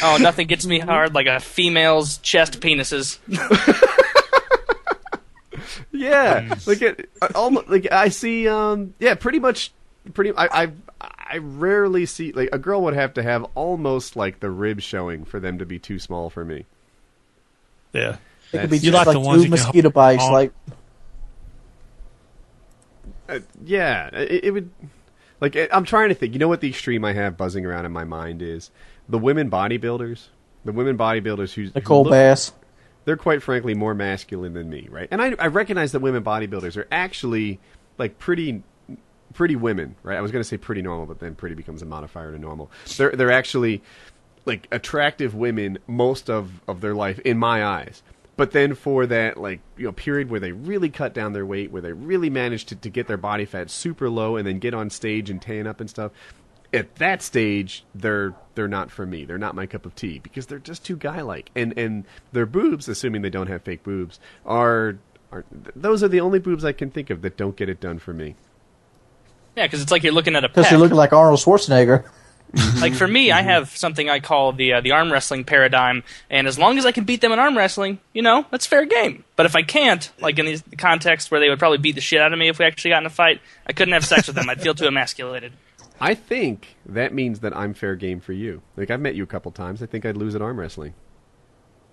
Oh, nothing gets me hard like a female's chest penises. Yeah, I see. I rarely see like a girl would have to have almost like the ribs showing for them to be too small for me. Yeah, it could be just like 2 mosquito bites. Like, it would. Like I'm trying to think. You know what the extreme I have buzzing around in my mind is the women bodybuilders. The women bodybuilders who Nicole Bass. They're quite frankly more masculine than me, right? And I recognize that women bodybuilders are actually like pretty women, right? I was going to say pretty normal, but then pretty becomes a modifier to normal. They're actually like attractive women most of their life in my eyes. But then for that period where they really cut down their weight, where they really managed to get their body fat super low and then get on stage and tan up and stuff, at that stage, they're not for me. They're not my cup of tea because they're just too guy-like. And their boobs, assuming they don't have fake boobs, are those are the only boobs I can think of that don't get it done for me. Yeah, because it's like you're looking at a because you're looking like Arnold Schwarzenegger. Like for me, I have something I call the arm wrestling paradigm, and as long as I can beat them in arm wrestling, that's fair game. But if I can't, like in the context where they would probably beat the shit out of me if we actually got in a fight, I couldn't have sex with them. I'd feel too emasculated. I think that means that I'm fair game for you. Like, I've met you a couple times. I think I'd lose at arm wrestling.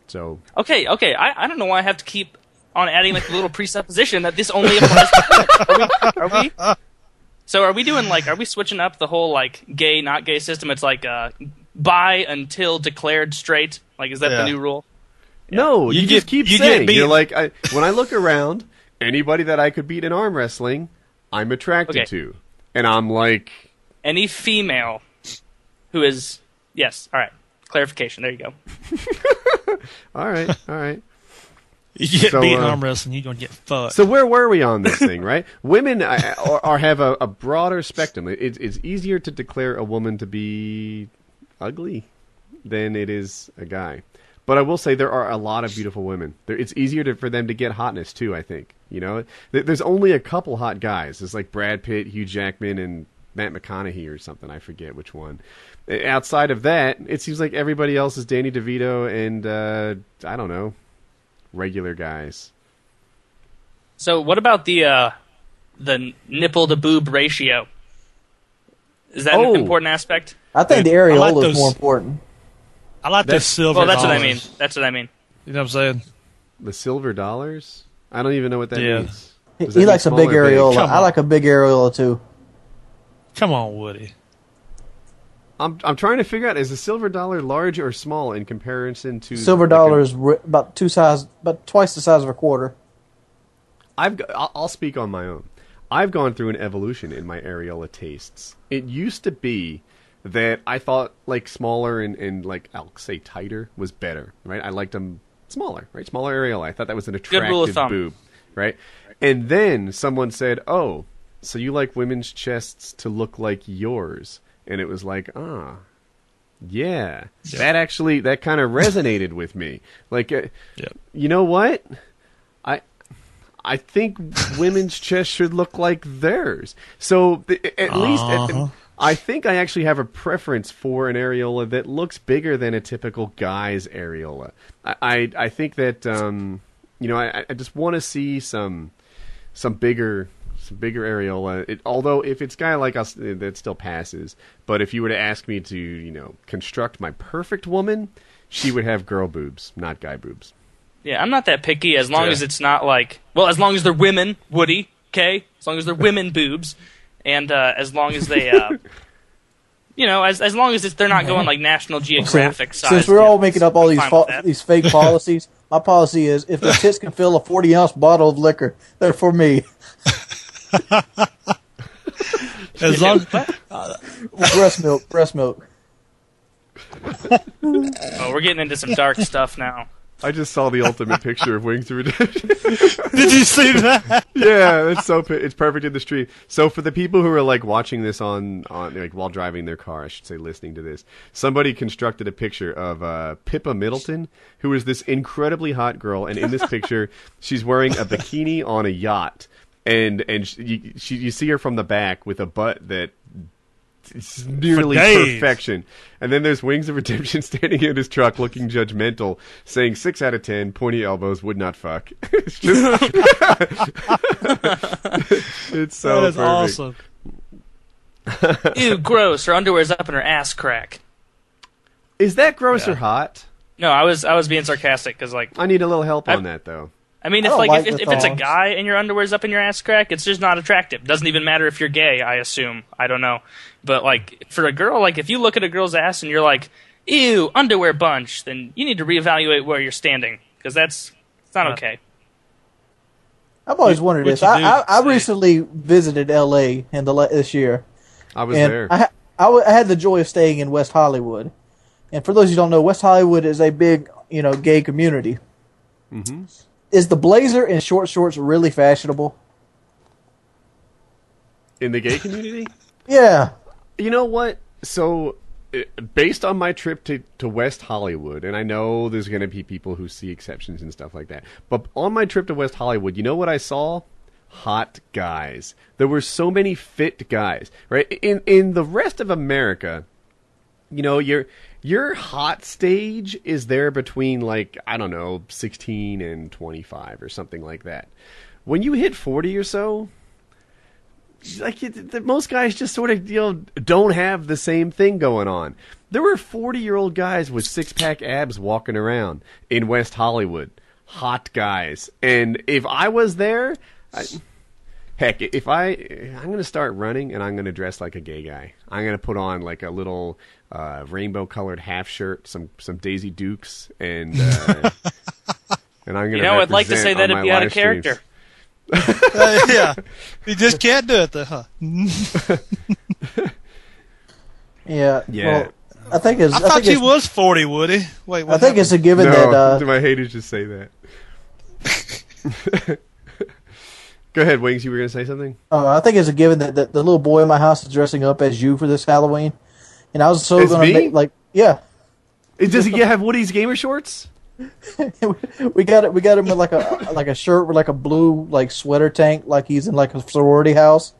So Okay. I don't know why I have to keep on adding like a little presupposition that this only applies to women. Are we? So are we doing are we switching up the whole gay, not gay system? It's like bi until declared straight? Like, is that the new rule? No, you just keep you saying. get You're like, when I look around, anybody that I could beat in arm wrestling, I'm attracted to. And I'm like... Any female who is... Yes, all right. Clarification, there you go. All right. You get beat in arm wrestling, you're going to get fucked. So where were we on this thing, right? Women have a broader spectrum. It's easier to declare a woman to be ugly than it is a guy. But I will say there are a lot of beautiful women. It's easier for them to get hotness, too, I think. You know, there's only a couple hot guys. There's like Brad Pitt, Hugh Jackman, and Matt McConaughey or something. I forget which one. Outside of that, it seems like everybody else is Danny DeVito and, I don't know, regular guys. So what about the nipple to boob ratio? Is that an important aspect? I think the areola is more important. I like the silver Well, that's dollars. what I mean. That's what I mean. You know what I'm saying? The silver dollars? I don't even know what that means. He likes a big areola. I like a big areola, too. Come on, Woody. I'm trying to figure out, is the silver dollar large or small in comparison to... Silver dollar is about twice the size of a quarter. I'll speak on my own. I've gone through an evolution in my areola tastes. It used to be that I thought like smaller and like I'll say tighter was better, right? I liked them smaller, right? Smaller areola. I thought that was an attractive Good rule of thumb. boob, right? And then someone said, "Oh, so you like women's chests to look like yours?" And it was like, yeah. That kind of resonated with me. Like, you know what? I think women's chests should look like theirs. So at least, I think I actually have a preference for an areola that looks bigger than a typical guy's areola. I think that I just want to see some bigger areola. Although if it's a guy like us, that still passes. But if you were to ask me to construct my perfect woman, she would have girl boobs, not guy boobs. Yeah, I'm not that picky as long as it's not like... Well, as long as they're women, Woody, okay? As long as they're women boobs. And as long as they... as long as they're not going like National Geographic size. Since we're all making up all these fake policies, my policy is if the tits can fill a 40-ounce bottle of liquor, they're for me. As long breast milk. Oh, we're getting into some dark stuff now. I just saw the ultimate picture of Wings of Redemption. Did you see that? Yeah, it's perfect in the street. So for the people who are like watching this on like while driving their car, I should say listening to this, somebody constructed a picture of Pippa Middleton, who is this incredibly hot girl, and in this picture she's wearing a bikini on a yacht, and you see her from the back with a butt that it's nearly perfection. And then there's Wings of Redemption standing in his truck looking judgmental, saying 6 out of 10, pointy elbows, would not fuck. It's just... it's so that is perfect. Awesome. Ew, gross. Her underwear's up in her ass crack. Is that gross or hot? No, I was being sarcastic because like... I need a little help on that, though. I mean, if it's a guy and your underwear's up in your ass crack, it's just not attractive. Doesn't even matter if you're gay, I assume. I don't know. But, like, for a girl, like, if you look at a girl's ass and you're like, ew, underwear bunch, then you need to reevaluate where you're standing. Because it's not okay. I've always wondered this. I recently visited L.A. this year. I was there. I had the joy of staying in West Hollywood. And for those who don't know, West Hollywood is a big, gay community. Mm-hmm. Is the blazer and short shorts really fashionable? In the gay community? Yeah. You know what? So, based on my trip to West Hollywood, and I know there's going to be people who see exceptions and stuff like that, but on my trip to West Hollywood, you know what I saw? Hot guys. There were so many fit guys, right? In the rest of America, your hot stage is there between, like, I don't know, 16 and 25 or something like that. When you hit 40 or so, like, most guys just sort of, don't have the same thing going on. There were 40-year-old guys with six-pack abs walking around in West Hollywood. Hot guys. And if I was there... Heck, if I'm going to start running and I'm going to dress like a gay guy. I'm going to put on like a little rainbow-colored half shirt, some Daisy Dukes, and I'm going to. I'd like to say that if you had a character. Yeah, you just can't do it, though, huh? Yeah. Yeah. Well, I thought he was 40, Woody. Wait, what I think it's a given No, that. my haters just say that. Go ahead, Wings. You were going to say something? I think it's a given that the little boy in my house is dressing up as you for this Halloween, and I was so As going to me? make like yeah. Does he have Woody's gamer shorts? we got him with like a shirt with like a blue like sweater tank, like he's in like a sorority house,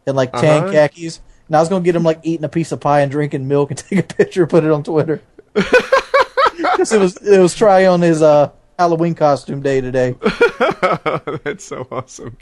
and like tan khakis. And I was gonna get him like eating a piece of pie and drinking milk and take a picture and put it on Twitter. Because it was try on his Halloween costume day today. That's so awesome.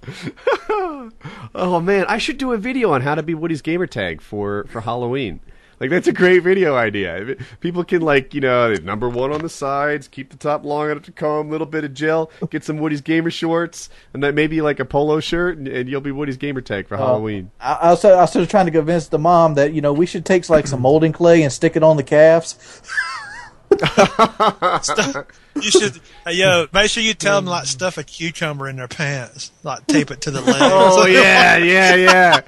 Oh man, I should do a video on how to be Woody's gamertag for Halloween. Like, that's a great video idea. People can, like, number 1 on the sides, keep the top long enough to comb, little bit of gel, get some Woody's Gamer shorts, and then maybe, like, a polo shirt, and you'll be Woody's Gamer tag for Halloween. I was sort of trying to convince the mom that, we should take, like, some molding clay and stick it on the calves. You should, make sure you tell them, like, stuff a cucumber in their pants. Like, tape it to the legs. Oh, yeah.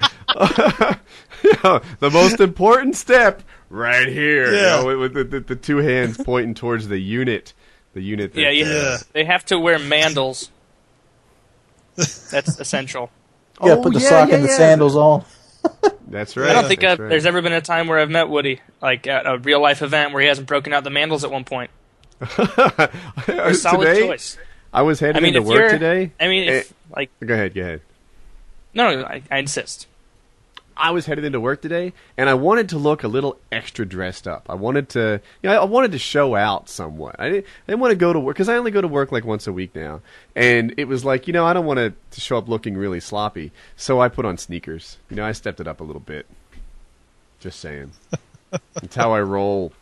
The most important step right here, with the two hands pointing towards the unit. The unit. That, They have to wear mandals. That's essential. Yeah, put the sock and the sandals on. That's right. I don't think there's ever been a time where I've met Woody, like at a real life event, where he hasn't broken out the mandals at one point. A solid choice. I was heading into work today. Go ahead. No, I insist. I was headed into work today, and I wanted to look a little extra dressed up. I wanted to, I wanted to show out somewhat. I didn't want to go to work, because I only go to work like once a week now. And it was like, I don't want to show up looking really sloppy. So I put on sneakers. I stepped it up a little bit. Just saying. That's how I roll.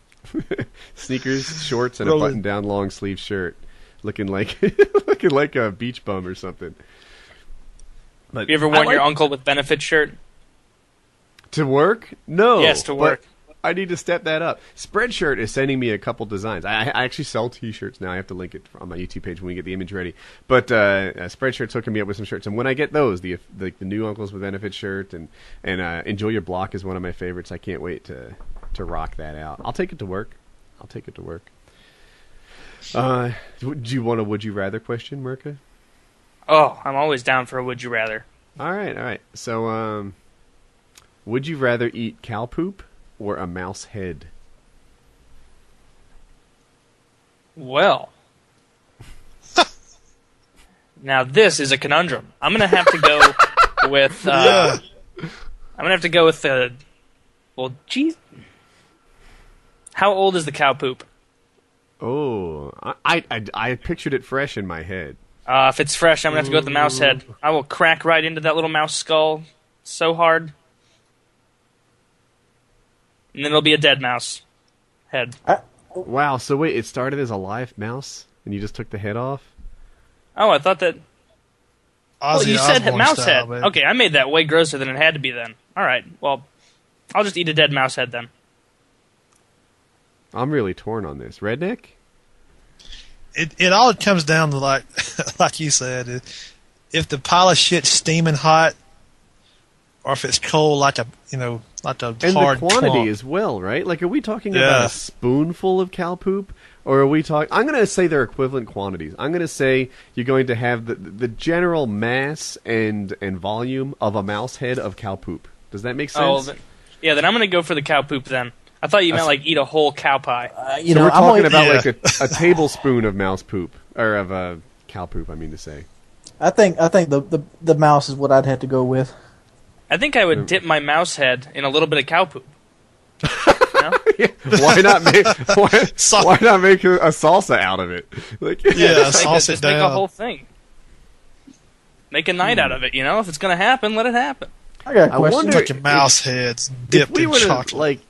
Sneakers, shorts, and a button-down long-sleeve shirt. Looking like a beach bum or something. But have you ever worn your Uncle with Benefits shirt? To work? No. Yes, to work. I need to step that up. Spreadshirt is sending me a couple designs. I actually sell T-shirts now. I have to link it on my YouTube page when we get the image ready. But Spreadshirt's hooking me up with some shirts. And when I get those, the new Uncles with Benefits shirt and Enjoy Your Block is one of my favorites. I can't wait to rock that out. I'll take it to work. Do you want a Would You Rather question, Murka? Oh, I'm always down for a Would You Rather. All right. So, would you rather eat cow poop or a mouse head? Well, now this is a conundrum. I'm gonna have to go with. I'm gonna have to go with the. Well, geez, how old is the cow poop? Oh, I pictured it fresh in my head. If it's fresh, I'm gonna have to go with the mouse head. I will crack right into that little mouse skull so hard. And then it'll be a dead mouse head. Wow, so wait, it started as a live mouse, and you just took the head off? Oh, I thought that... Well, you said mouse head. Man. Okay, I made that way grosser than it had to be then. Alright, well, I'll just eat a dead mouse head then. I'm really torn on this. Redneck? It all comes down to, like you said, if the pile of shit's steaming hot, or if it's cold like a hard And the quantity clump. as well, right? Like, are we talking about a spoonful of cow poop? Or are we talking... I'm going to say they're equivalent quantities. I'm going to say you're going to have the general mass and volume of a mouse head of cow poop. Does that make sense? Then I'm going to go for the cow poop then. I thought you meant like eat a whole cow pie. So we're talking about like a tablespoon of mouse poop. Or of cow poop, I mean to say. I think the mouse is what I'd have to go with. I think I would dip my mouse head in a little bit of cow poop. Yeah, why not make a salsa out of it? Like, Just make a whole thing. Make a night out of it. If it's going to happen, let it happen. I got a question. Like your mouse heads dipped in chocolate.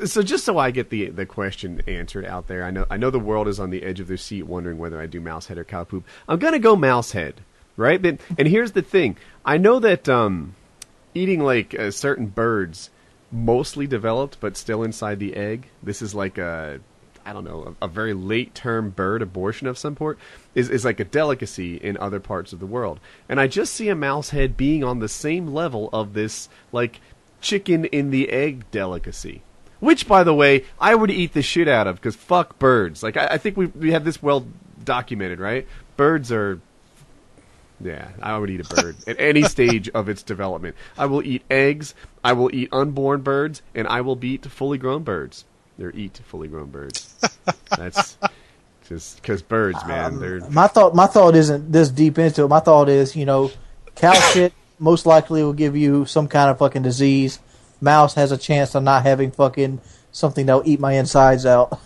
So just so I get the question answered out there, I know the world is on the edge of their seat wondering whether I do mouse head or cow poop. I'm going to go mouse head. right? And here's the thing. I know that eating like certain birds, mostly developed but still inside the egg. This is like a very late-term bird abortion of some sort, is like a delicacy in other parts of the world. And I just see a mouse head being on the same level of this, like, chicken in the egg delicacy. Which, by the way, I would eat the shit out of, because fuck birds. Like, I think we have this well documented, right? Birds are... Yeah, I would eat a bird at any stage of its development. I will eat eggs, I will eat unborn birds, and I will beat fully grown birds. Or eat fully grown birds. That's just because birds, man. They're... My thought isn't this deep into it. My thought is, cow shit most likely will give you some kind of fucking disease. Mouse has a chance of not having fucking something that'll eat my insides out.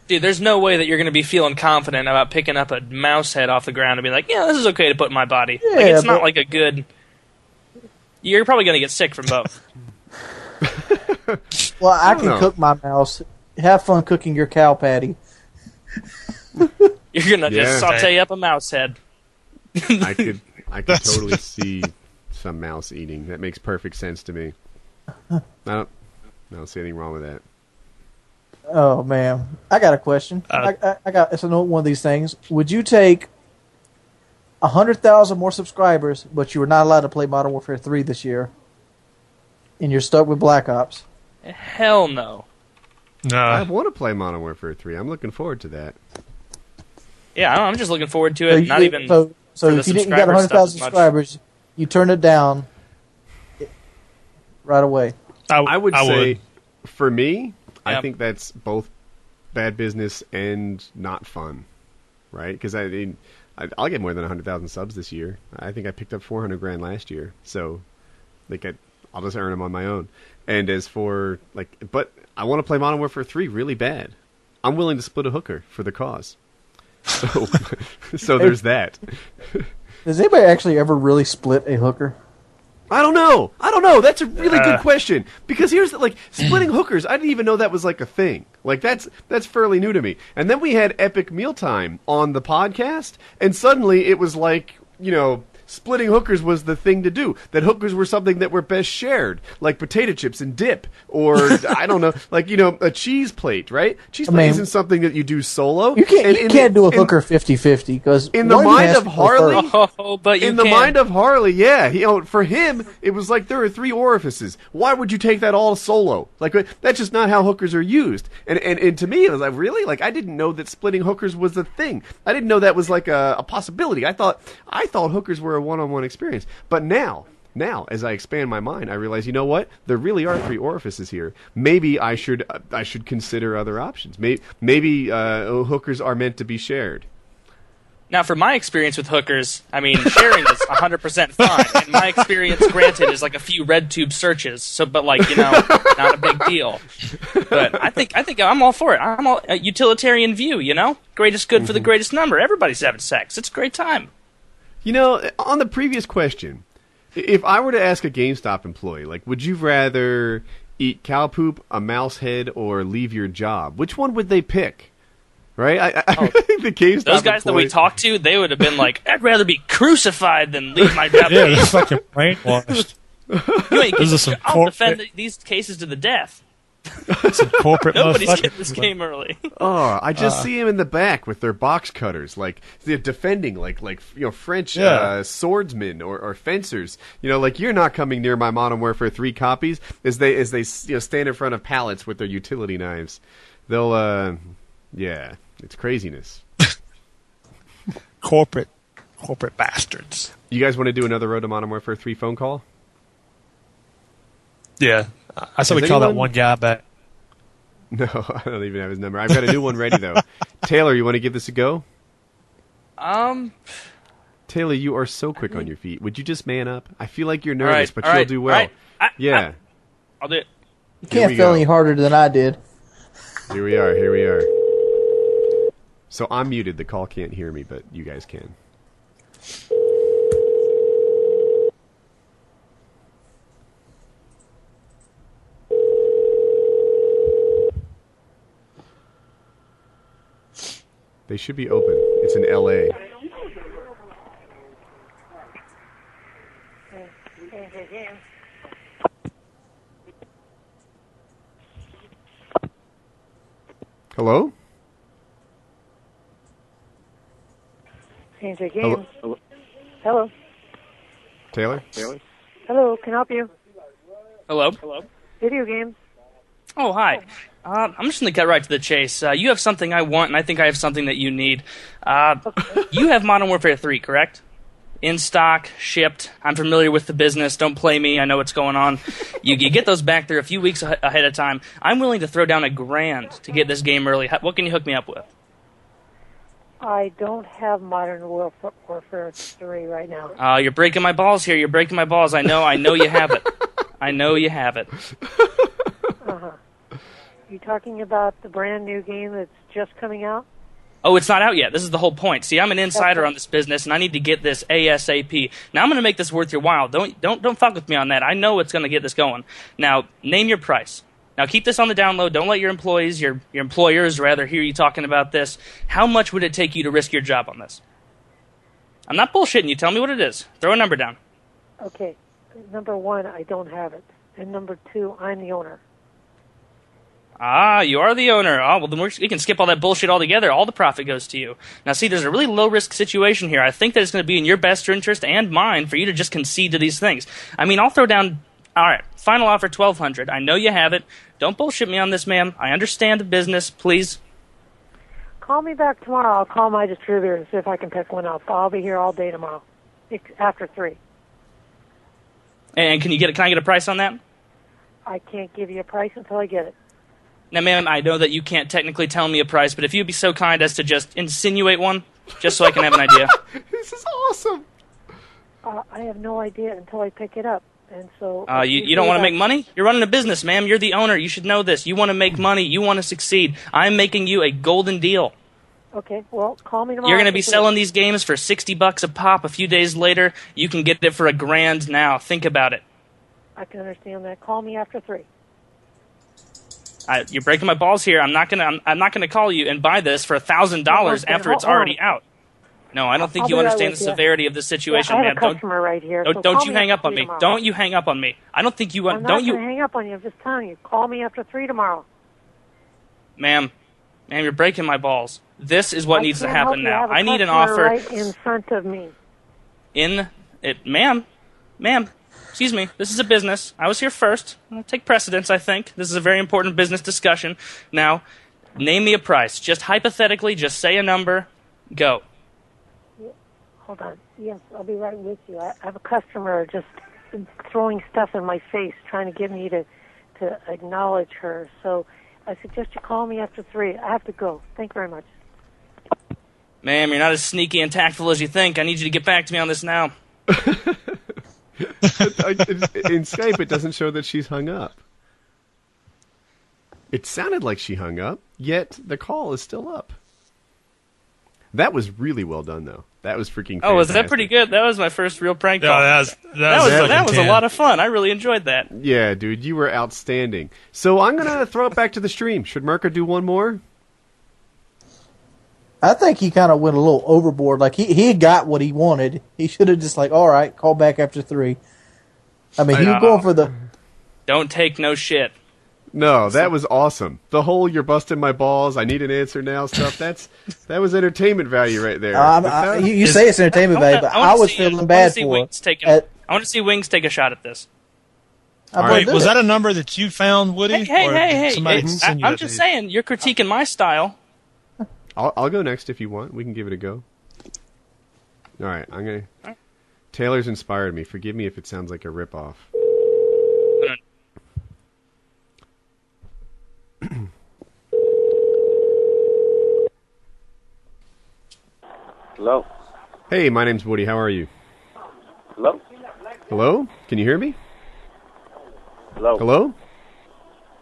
Dude, there's no way that you're going to be feeling confident about picking up a mouse head off the ground and be like, yeah, this is okay to put in my body. Yeah, like, it's not like a good... You're probably going to get sick from both. Well, I can cook my mouse. Have fun cooking your cow patty. You're gonna just saute up a mouse head. I could totally see some mouse eating. That makes perfect sense to me. I don't see anything wrong with that. Oh man, I got a question. It's one of these things. Would you take 100,000 more subscribers, but you were not allowed to play Modern Warfare 3 this year, and you're stuck with Black Ops? Hell no. No. I want to play Modern Warfare 3. I'm looking forward to that. Yeah, I'm just looking forward to it. So if you got 100,000 subscribers, you turn it down right away. I would say, for me, I think that's both bad business and not fun, right? Because I'll get more than 100,000 subs this year. I think I picked up 400 grand last year, so I'll just earn them on my own. And as for but I want to play Modern Warfare 3 really bad. I'm willing to split a hooker for the cause. So there's that. Does anybody actually ever really split a hooker? I don't know. That's a really good question. Because here's splitting hookers. I didn't even know that was like a thing. Like that's fairly new to me. And then we had Epic Mealtime on the podcast, and suddenly it was like, splitting hookers was the thing to do. That hookers were something that were best shared, like potato chips and dip, or I don't know, a cheese plate, right? Cheese plate isn't something that you do solo. You can't do a hooker 50-50 because in the mind of Harley, mind of Harley, yeah, for him it was like there are 3 orifices. Why would you take that all solo? Like that's just not how hookers are used. And to me it was like, really? Like I didn't know that splitting hookers was a thing. I didn't know that was like a possibility. I thought hookers were a one-on-one experience. But now, as I expand my mind, I realize, you know what? There really are 3 orifices here. Maybe I should consider other options. Maybe hookers are meant to be shared. Now, for my experience with hookers, I mean, sharing is 100% fine. And my experience, granted, is like a few red tube searches. But not a big deal. But I think I'm all for it. I'm all a utilitarian view. Greatest good for the greatest number. Everybody's having sex. It's a great time. On the previous question, if I were to ask a GameStop employee, would you rather eat cow poop, a mouse head, or leave your job? Which one would they pick? Right? I think the GameStop those guys that we talked to, they would have been like, I'd rather be crucified than leave my job. Yeah, they're fucking brainwashed. I'll defend these cases to the death. Some corporate Nobody's getting this game early. Oh, I just see him in the back with their box cutters, they're defending, French swordsmen or fencers. You're not coming near my Modern Warfare 3 copies as they stand in front of pallets with their utility knives. They'll, it's craziness. Corporate bastards. You guys want to do another Road to Modern Warfare 3 phone call? Yeah. I said we call that one guy back. No, I don't even have his number. I've got a new one ready, though. Taylor, you want to give this a go? Taylor, you are so quick on your feet. Would you just man up? I feel like you're nervous, but you'll do well. I'll do it. You can't feel any harder than I did. Here we are. So I'm muted. The call can't hear me, but you guys can. They should be open. It's in LA. Hello? Hello. Hello. Taylor? Hello, can I help you? Hello? Video games. Oh, hi. I'm just going to get right to the chase. You have something I want, and I think I have something that you need. You have Modern Warfare 3, correct? In stock, shipped. I'm familiar with the business. Don't play me. I know what's going on. You get those back there a few weeks ahead of time. I'm willing to throw down $1,000 to get this game early. What can you hook me up with? I don't have Modern Warfare 3 right now. You're breaking my balls here. You're breaking my balls. I know you have it. I know you have it. Uh-huh. You talking about the brand new game that's just coming out? Oh, it's not out yet. This is the whole point. See, I'm an insider on this business, and I need to get this ASAP. Now, I'm going to make this worth your while. Don't fuck with me on that. I know it's going to get this going. Now, name your price. Now, keep this on the down low. Don't let your employees, your employers, rather, hear you talking about this. How much would it take you to risk your job on this? I'm not bullshitting you. Tell me what it is. Throw a number down. Okay. Number one, I don't have it. And number two, I'm the owner. Ah, you are the owner. Oh, well, then we can skip all that bullshit altogether. All the profit goes to you. Now, see, there's a really low-risk situation here. I think that it's going to be in your best interest and mine for you to just concede to these things. I mean, I'll throw down... All right, final offer, $1,200. I know you have it. Don't bullshit me on this, ma'am. I understand the business. Please. Call me back tomorrow. I'll call my distributor and see if I can pick one up. I'll be here all day tomorrow, after 3. And can I get a price on that? I can't give you a price until I get it. Now, ma'am, I know that you can't technically tell me a price, but if you'd be so kind as to just insinuate one, just so I can have an idea. This is awesome. I have no idea until I pick it up. And so you don't want to make money? You're running a business, ma'am. You're the owner. You should know this. You want to make money. You want to succeed. I'm making you a golden deal. Okay, well, call me tomorrow. You're going to be selling these games for $60 a pop. A few days later, you can get it for $1,000 now. Think about it. I can understand that. Call me after 3. You're breaking my balls here. I'm not gonna call you and buy this for $1,000 after it's already out. No, I don't think you understand the severity of the situation, man. I have man. a customer right here. Don't you hang up on me. Don't you hang up on me. I don't think you want. I'm not going to hang up on you. I'm just telling you. Call me after 3 tomorrow. Ma'am, you're breaking my balls. This is what needs to happen now. I need an offer. Right in front of me. Ma'am. Excuse me, this is a business. I was here first. I'll take precedence, I think. This is a very important business discussion. Now, name me a price. Just hypothetically, just say a number. Go. Hold on. Yes, I'll be right with you. I have a customer just throwing stuff in my face, trying to get me to acknowledge her. So I suggest you call me after 3. I have to go. Thank you very much. Ma'am, you're not as sneaky and tactful as you think. I need you to get back to me on this now. In Skype, it doesn't show that she's hung up. It sounded like she hung up, yet the call is still up. That was really well done, though. That was freaking fantastic. Oh, was that pretty good? That was my first real prank call. Yeah, that was a lot of fun. I really enjoyed that. Yeah, dude, you were outstanding. So I'm going to throw it back to the stream. Should Murka do one more? I think he kind of went a little overboard. Like, he got what he wanted. He should have just all right, call back after 3. I mean, he was going for the... Don't take no shit. No, that was awesome. The whole "you're busting my balls, I need an answer now" stuff, that was entertainment value right there. You say it's entertainment value, but I was feeling bad for it. I want to see Wings take a shot at this. Wait, was that a number that you found, Woody? Hey. I'm just saying, you're critiquing my style. I'll go next if you want. We can give it a go. All right, I'm going to... Taylor's inspired me. Forgive me if it sounds like a ripoff. Hello. Hey, my name's Woody. How are you? Hello. Hello? Can you hear me? Hello. Hello?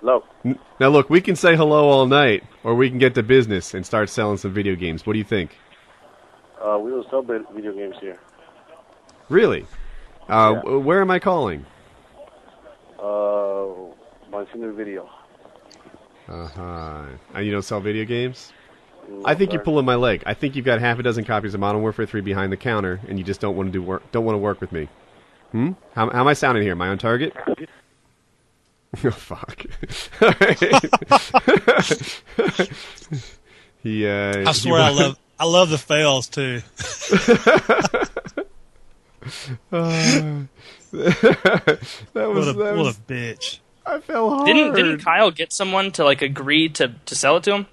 Hello. Now look, we can say hello all night, or we can get to business and start selling some video games. What do you think? We don't sell video games here. Really? Yeah. Where am I calling? Monsignor Video. Uh-huh. And you don't sell video games? No, I think you're pulling my leg. I think you've got half a dozen copies of Modern Warfare 3 behind the counter, and you just don't want to work with me. How am I sounding here? Am I on target? Oh, fuck. I swear I love the fails too. What a bitch. I fell hard. Didn't Kyle get someone to like agree to sell it to him?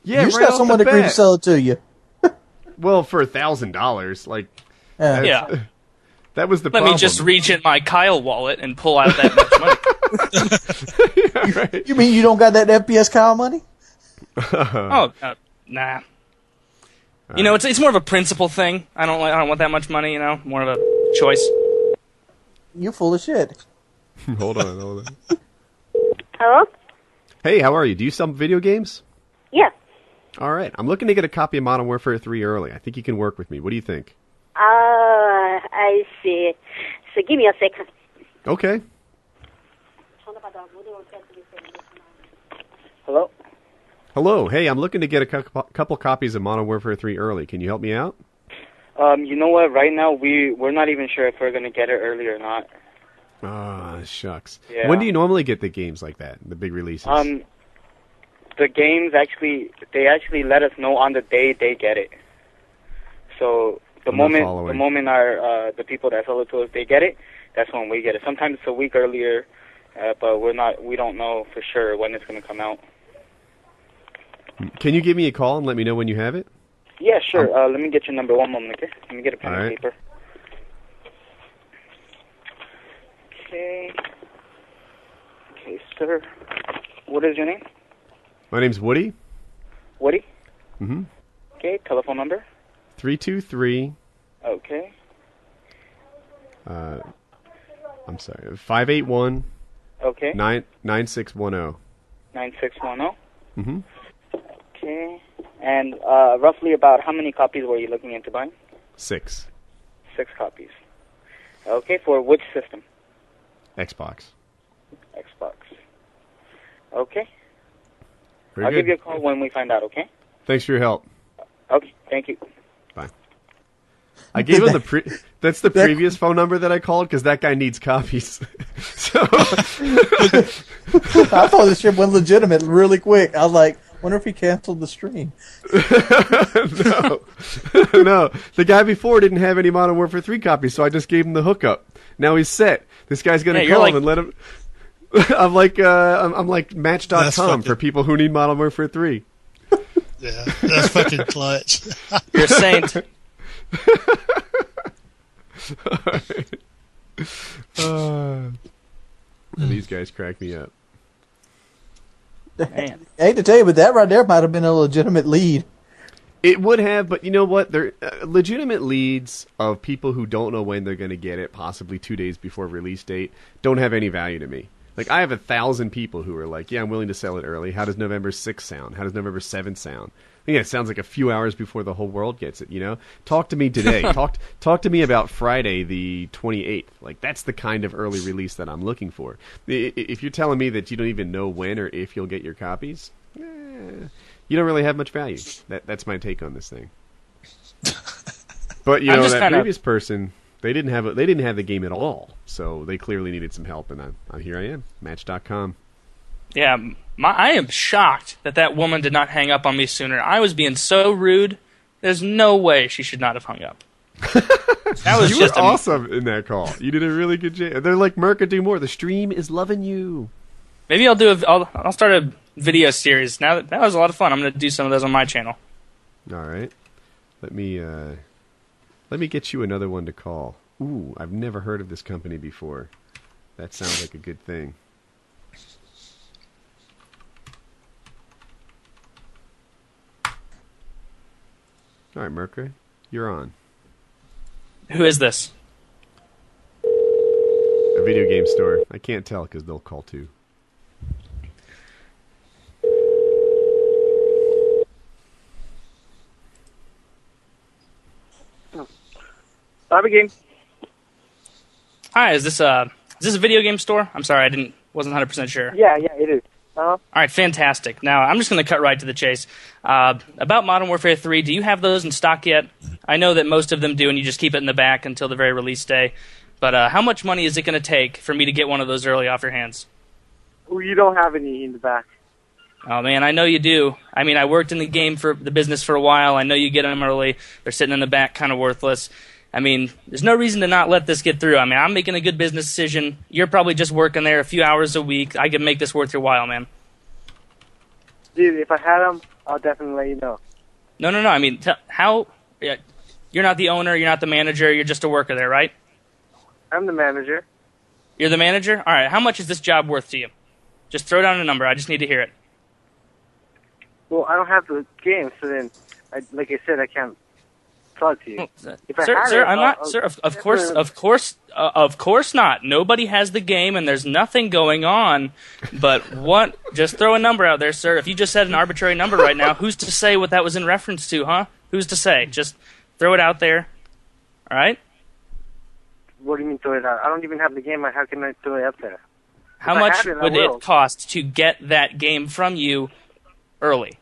Yeah, you just got someone to agree to sell it to you. Well, for $1,000, like yeah. That was the Let problem. me just reach in my Kyle wallet and pull out that much money. Yeah, right. You mean you don't got that FPS Kyle money? Nah. You know, it's more of a principle thing. I don't want that much money. You know, more of a choice. You full of shit. Hold on. Hello? Hey, how are you? Do you sell video games? Yeah. All right. I'm looking to get a copy of Modern Warfare 3 early. I think you can work with me. What do you think? I see. So give me a second. Okay. Hello? Hello. Hey, I'm looking to get a couple copies of Modern Warfare 3 early. Can you help me out? You know what? Right now, we're not even sure if we're going to get it early or not. Ah, shucks. Yeah. When do you normally get the games like that, the big releases? The games they actually let us know on the day they get it. So the moment the people that sell it to us, they get it, that's when we get it. Sometimes it's a week earlier, but we don't know for sure when it's going to come out. Can you give me a call and let me know when you have it? Yeah, sure. Let me get your number. One moment, okay? Let me get a pen and paper. Okay. Okay, sir. What is your name? My name's Woody. Woody? Mm-hmm. Okay, telephone number? 323. Okay. I'm sorry. 581. Okay. 9610. 9610? Mm-hmm. Okay. And roughly about how many copies were you looking into buying? 6. 6 copies. Okay, for which system? Xbox. Xbox. Okay. Very I'll good. give you a call when we find out, okay? Thanks for your help. Okay, thank you. Bye. I gave him that's the previous phone number that I called because that guy needs copies. So I thought this shit went legitimate really quick. I was like, wonder if he canceled the stream. No. The guy before didn't have any Modern Warfare 3 copies, so I just gave him the hookup. Now he's set. This guy's going to call him and let him... I'm like Match.com for people who need Modern Warfare 3. Yeah, that's fucking clutch. You're a saint. These guys crack me up. Man. I hate to tell you, but that right there might have been a legitimate lead. It would have, but you know what? They're legitimate leads of people who don't know when they're going to get it, possibly 2 days before release date, don't have any value to me. Like, I have 1,000 people who are like, yeah, I'm willing to sell it early. How does November 6th sound? How does November 7th sound? Yeah, it sounds like a few hours before the whole world gets it, you know? Talk to me today. Talk to me about Friday the 28th. Like, that's the kind of early release that I'm looking for. If you're telling me that you don't even know when or if you'll get your copies, you don't really have much value. That's my take on this thing. But, you know, that previous person... They didn't have the game at all, so they clearly needed some help, and here I am, Match.com. Yeah, I am shocked that woman did not hang up on me sooner. I was being so rude. There's no way she should not have hung up. That was you just were awesome in that call. You did a really good job. They're like, Murka, do more. The stream is loving you. Maybe I'll start a video series. Now that was a lot of fun. I'm going to do some of those on my channel. All right, let me get you another one to call. Ooh, I've never heard of this company before. That sounds like a good thing. All right, Murka, you're on. Who is this? A video game store. I can't tell because they'll call too. Bobby Game. Hi, is this a video game store? I'm sorry, wasn't 100% sure. Yeah, it is. All right, fantastic. Now, I'm just going to cut right to the chase. About Modern Warfare 3, do you have those in stock yet? I know that most of them do, and you just keep it in the back until the very release day. But how much money is it going to take for me to get one of those early off your hands? Well, you don't have any in the back. Oh, man, I know you do. I mean, I worked in the business for a while. I know you get them early. They're sitting in the back kind of worthless. I mean, there's no reason to not let this get through. I mean, I'm making a good business decision. You're probably just working there a few hours a week. I can make this worth your while, man. Dude, if I had them, I'll definitely let you know. No. I mean, you're not the owner. You're not the manager. You're just a worker there, right? I'm the manager. You're the manager? All right, how much is this job worth to you? Just throw down a number. I just need to hear it. Well, I don't have the game, so then, like I said, I can't talk to you. Of course not. Nobody has the game, and there's nothing going on. But what? Just throw a number out there, sir. If you just said an arbitrary number right now, who's to say what that was in reference to, huh? Who's to say? Just throw it out there. All right? What do you mean throw it out? I don't even have the game. How can I throw it up there? How much would it cost to get that game from you early?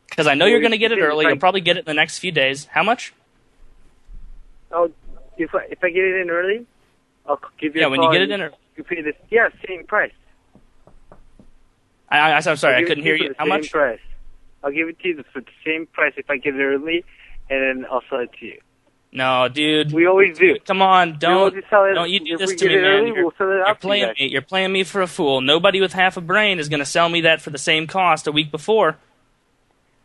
Because I know you're going to get it early. You'll probably get it in the next few days. How much? Oh, if I get it in early, I'll give you. Yeah, when you get it in early, you pay this. Same price. I'm sorry, I couldn't hear you. How much? Price. I'll give it to you for the same price if I get it early, and then I'll sell it to you. No, dude. We always do. Come on, don't you do this to me, man. You're playing me for a fool. Nobody with half a brain is going to sell me that for the same cost a week before.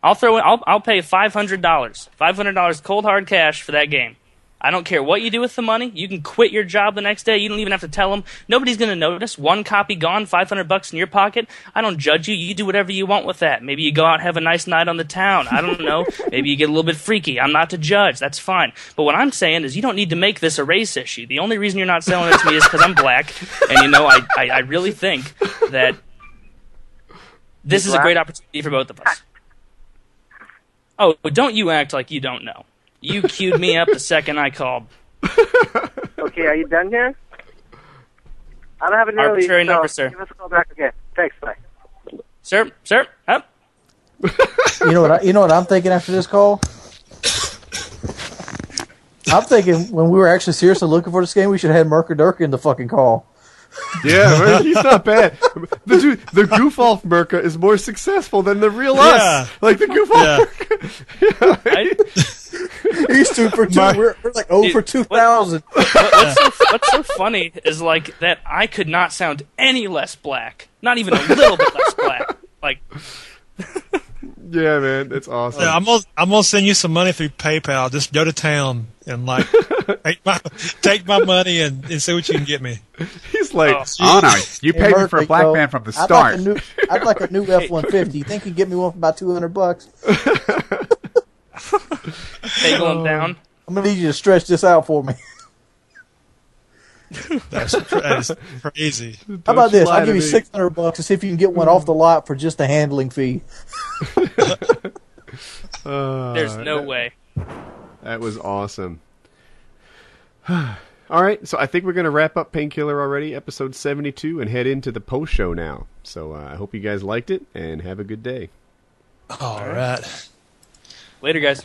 I'll pay $500. $500 cold hard cash for that game. I don't care what you do with the money. You can quit your job the next day. You don't even have to tell them. Nobody's going to notice. One copy gone, $500 in your pocket. I don't judge you. You do whatever you want with that. Maybe you go out and have a nice night on the town. I don't know. Maybe you get a little bit freaky. I'm not to judge. That's fine. But what I'm saying is you don't need to make this a race issue. The only reason you're not selling it to me is because I'm black. And, I really think that this is a great opportunity for both of us. Oh, don't you act like you don't know. You queued me up the second I called. Okay, are you done here? I don't have an early. Arbitrary number, sir. Give us a call back. Okay, thanks. Bye. Sir, up. You know what I'm thinking after this call? I'm thinking when we were actually seriously looking for this game, we should have had Murka in the fucking call. Yeah, he's not bad. The goof off Murka is more successful than the real us. Like the goof off Murka. He's 2 for 2. We're like 0 for 2,000. What's so funny is like that I could not sound any less black. Not even a little bit less black. Like. Yeah, man, it's awesome. Yeah, I'm gonna send you some money through PayPal. Just go to town and take my money and see what you can get me. He's like, oh no, you paid me for a black man from the start. I'd like a new F-150. You think you'd get me one for about $200? Bagel him down. I'm gonna need you to stretch this out for me. That's crazy. How about this? I'll give you $600 to see if you can get one off the lot for just a handling fee. There's no way. That was awesome. All right, so I think we're going to wrap up Painkiller Already, episode 72, and head into the post show now. So I hope you guys liked it, and have a good day. All right. Later, guys.